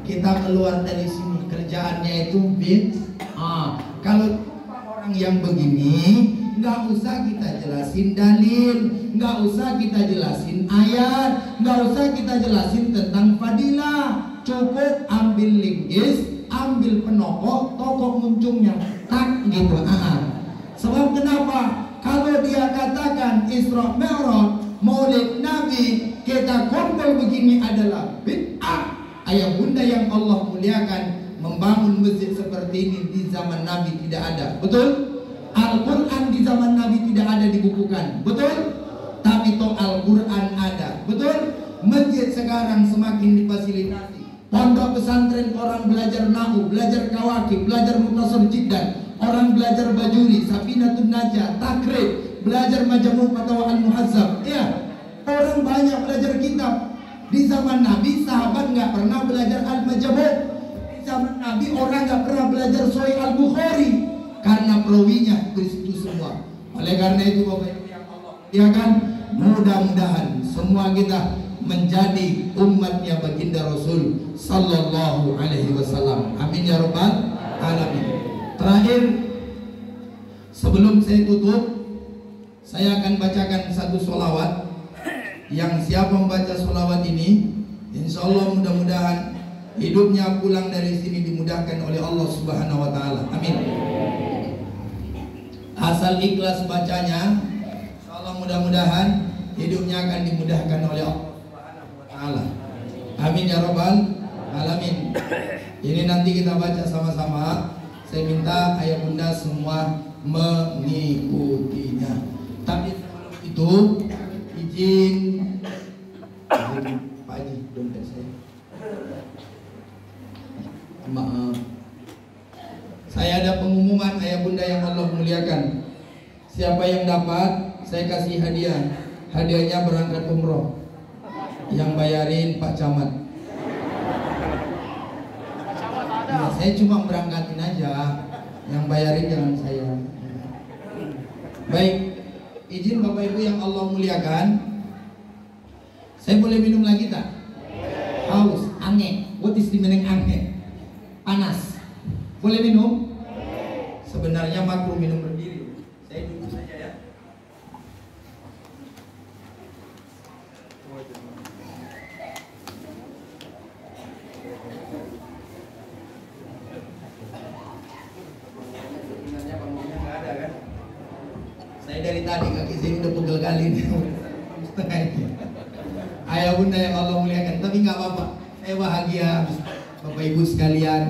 Kita keluar dari sini kerjaannya itu bid'ah. Kalau orang yang begini nggak usah kita jelasin dalil, nggak usah kita jelasin ayat, nggak usah kita jelasin tentang fadilah. Cukup ambil linggis, ambil penokok, tokoh muncungnya, tak gitu. Sebab kenapa? Kalau dia katakan Isra Mi'raj, Maulid Nabi, kita kumpul begini adalah bid'ah. Ayah bunda yang Allah muliakan, membangun masjid seperti ini di zaman Nabi tidak ada. Betul? Al-Quran di zaman Nabi tidak ada dibukukan. Betul? Tapi toh Al-Quran ada. Betul? Masjid sekarang semakin difasilitasi. Pondok pesantren orang belajar nahu, belajar kawakib, belajar mutasar jiddan, orang belajar bajuri, Safinatun Najah, takrib, belajar majmu' fatwa al-muhazzab. Ya, orang banyak belajar kitab. Di zaman Nabi sahabat nggak pernah belajar al-majmu'. Di zaman Nabi orang nggak pernah belajar Sahih al-Bukhari karena perawinya itu semua. Oleh karena itu Bapak Ibu yang Allah muliakan, mudah-mudahan semua kita menjadi umatnya baginda Rasul sallallahu alaihi wasallam. Amin ya rabbal alamin. Terakhir, sebelum saya tutup, saya akan bacakan satu sholawat. Yang siapa membaca sholawat ini, insya Allah mudah-mudahan hidupnya pulang dari sini dimudahkan oleh Allah Subhanahu wa Ta'ala. Amin. Asal ikhlas bacanya, insya Allah mudah-mudahan hidupnya akan dimudahkan oleh Allah Subhanahu wa Ta'ala. Amin ya rabbal alamin. Ini nanti kita baca sama-sama. Saya minta ayah bunda semua mengikutinya. Tapi sebelum itu izin Pak Haji, dompet saya. Maaf. Saya ada pengumuman ayah bunda yang Allah muliakan. Siapa yang dapat, saya kasih hadiah. Hadiahnya berangkat umroh. Yang bayarin Pak Camat. Ya, saya cuma berangkatin aja. Yang bayarin jangan saya. Baik, izin Bapak Ibu yang Allah muliakan. Saya boleh minum lagi tak? Haus, ange. What is the meaning ange? Panas. Boleh minum? Sebenarnya makruh minum berdiri. Saya duduk saja ya. Sebenarnya bangunnya nggak ada kan? Saya dari tadi kaki sini udah pegel kali nih. Setengah ini. Ayah bunda yang Allah muliakan, tapi nggak apa-apa. Saya bahagia Bapak Ibu sekalian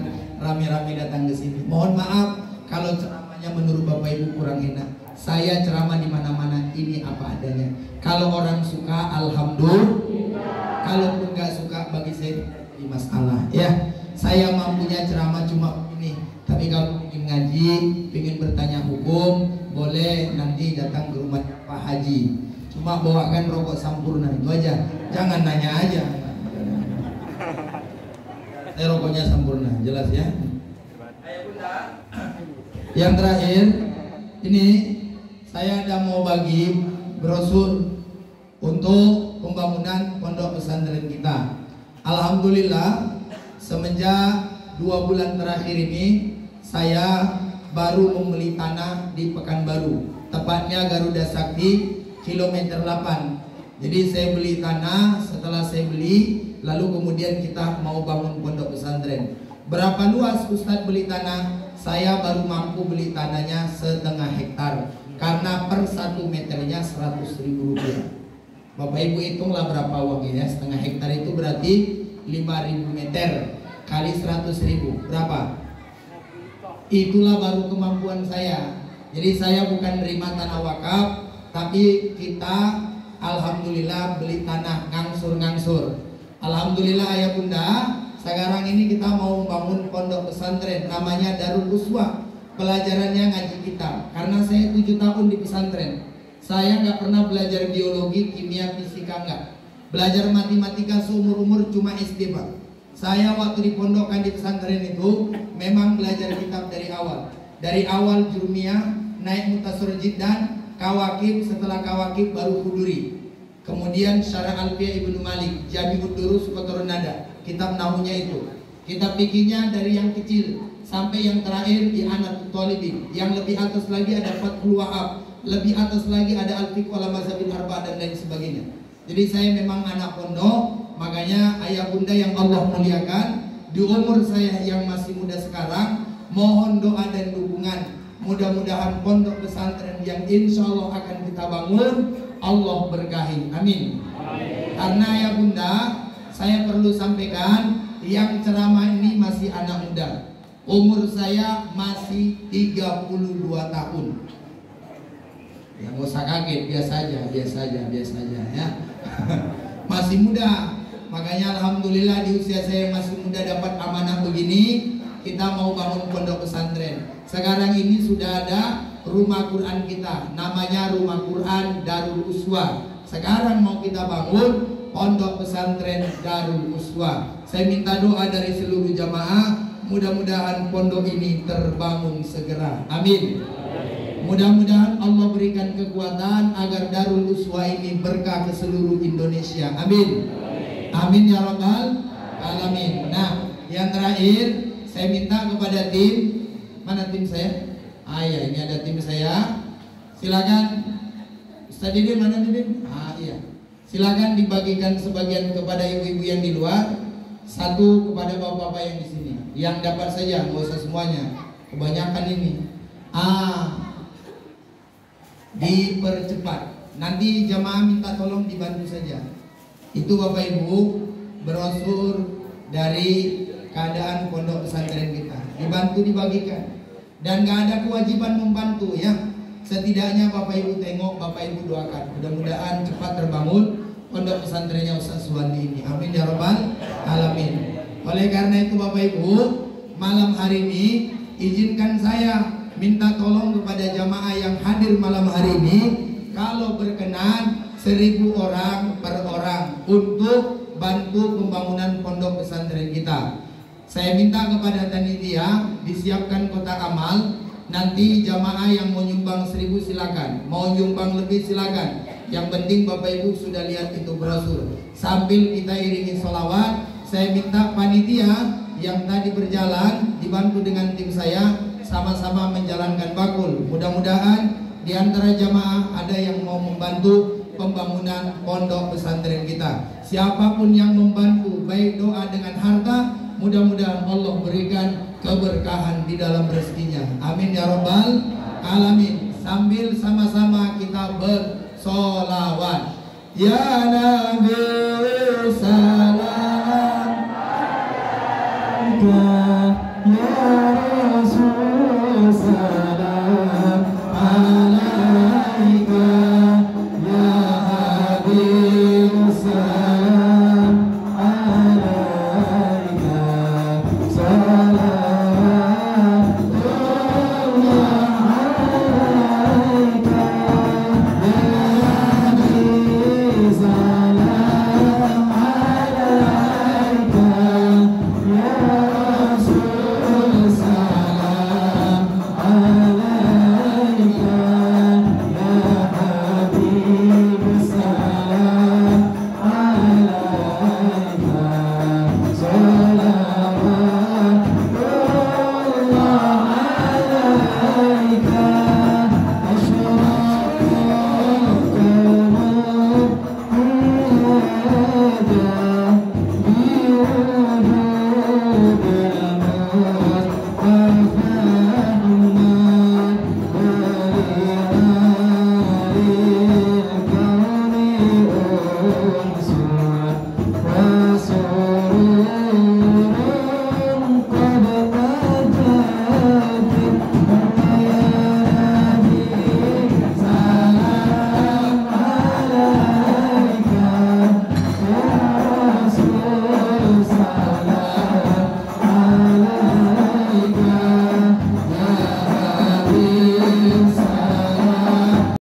rame-rame datang ke sini. Mohon maaf kalau ceramahnya menurut Bapak Ibu kurang enak. Saya ceramah di mana-mana ini apa adanya. Kalau orang suka, alhamdulillah. Kalaupun nggak suka, bagi saya tidak masalah. Ya, saya mampunya ceramah cuma ini. Tapi kalau ingin ngaji, ingin bertanya hukum, boleh nanti datang ke rumah Pak Haji. Cuma bawakan rokok Sampurna itu aja. Jangan nanya aja. Saya rokoknya Sampurna, jelas ya. Ayah bunda. Yang terakhir, ini saya ada mau bagi brosur untuk pembangunan pondok pesantren kita. Alhamdulillah, semenjak 2 bulan terakhir ini saya baru membeli tanah di Pekanbaru, tepatnya Garuda Sakti kilometer 8. Jadi saya beli tanah, setelah saya beli, lalu kemudian kita mau bangun pondok pesantren. Berapa luas Ustadz beli tanah? Saya baru mampu beli tanahnya 1/2 hektar, karena per 1 meternya 100.000 rupiah. Bapak Ibu hitunglah berapa uangnya ya. 1/2 hektar itu berarti 5.000 meter kali 100.000 berapa? Itulah baru kemampuan saya. Jadi saya bukan nerima tanah wakaf, tapi kita alhamdulillah beli tanah ngangsur-ngangsur. Alhamdulillah ayah bunda, sekarang ini kita mau membangun pondok pesantren namanya Darul Uswah. Pelajarannya ngaji kitab. Karena saya 7 tahun di pesantren, saya nggak pernah belajar biologi, kimia, fisika nggak. Belajar matematika seumur-umur cuma SD Pak. Saya waktu dipondokkan di pesantren itu memang belajar kitab dari awal. Dari awal jurmiyah, naik mutasar jiddan, kawakib, setelah kawakib baru huduri. Kemudian Syarah Alfiyah Ibnu Malik, Jami'ud Durus Qatarun Nada, kitab nahunya itu. Kitab fikihnya dari yang kecil sampai yang terakhir di Anatul Talibin. Yang lebih atas lagi ada Fathul Wahab, lebih atas lagi ada al-fiqh wal mazhabin arba dan lain sebagainya. Jadi saya memang anak pondok, makanya ayah bunda yang Allah muliakan, di umur saya yang masih muda sekarang, mohon doa dan dukungan. Mudah-mudahan pondok pesantren yang insya Allah akan kita bangun, Allah berkahi. Amin. Karena ya bunda, saya perlu sampaikan, yang ceramah ini masih anak muda. Umur saya masih 32 tahun. Ya nggak usah kaget, biasa aja ya. Masih muda. Makanya alhamdulillah di usia saya masih muda dapat amanah begini. Kita mau bangun pondok pesantren. Sekarang ini sudah ada rumah Quran kita, namanya Rumah Quran Darul Uswa. Sekarang mau kita bangun pondok pesantren Darul Uswa. Saya minta doa dari seluruh jamaah, mudah-mudahan pondok ini terbangun segera. Amin. Mudah-mudahan Allah berikan kekuatan agar Darul Uswa ini berkah ke seluruh Indonesia. Amin. Amin ya rabbal alamin. Nah, yang terakhir saya minta kepada tim, mana tim saya? Ya, ini ada tim saya. Silakan Ustaz Didin, mana Didin? Iya. Silakan dibagikan sebagian kepada ibu-ibu yang di luar, satu kepada bapak-bapak yang di sini. Yang dapat saja, nggak usah semuanya. Kebanyakan ini. Dipercepat. Nanti jamaah minta tolong dibantu saja. Itu Bapak Ibu brosur dari keadaan pondok pesantren kita. Dibantu dibagikan. Dan gak ada kewajiban membantu ya. Setidaknya Bapak Ibu tengok, Bapak Ibu doakan. Mudah-mudahan cepat terbangun pondok pesantrennya Ustaz Suwandi ini. Amin ya rabbal alamin. Oleh karena itu Bapak Ibu, malam hari ini izinkan saya minta tolong kepada jamaah yang hadir malam hari ini, kalau berkenan 1000 orang per orang untuk bantu pembangunan pondok pesantren kita. Saya minta kepada Tanitia disiapkan kotak amal. Nanti jamaah yang mau nyumbang 1000 silakan, mau nyumbang lebih silakan. Yang penting Bapak Ibu sudah lihat itu brosur. Sambil kita iringi sholawat, saya minta panitia yang tadi berjalan dibantu dengan tim saya sama-sama menjalankan bakul. Mudah-mudahan di antara jamaah ada yang mau membantu pembangunan pondok pesantren kita. Siapapun yang membantu, baik doa dengan harta, mudah-mudahan Allah berikan keberkahan di dalam rezekinya. Amin ya rabbal alamin. Sambil sama-sama kita bersolawat. Ya Nabi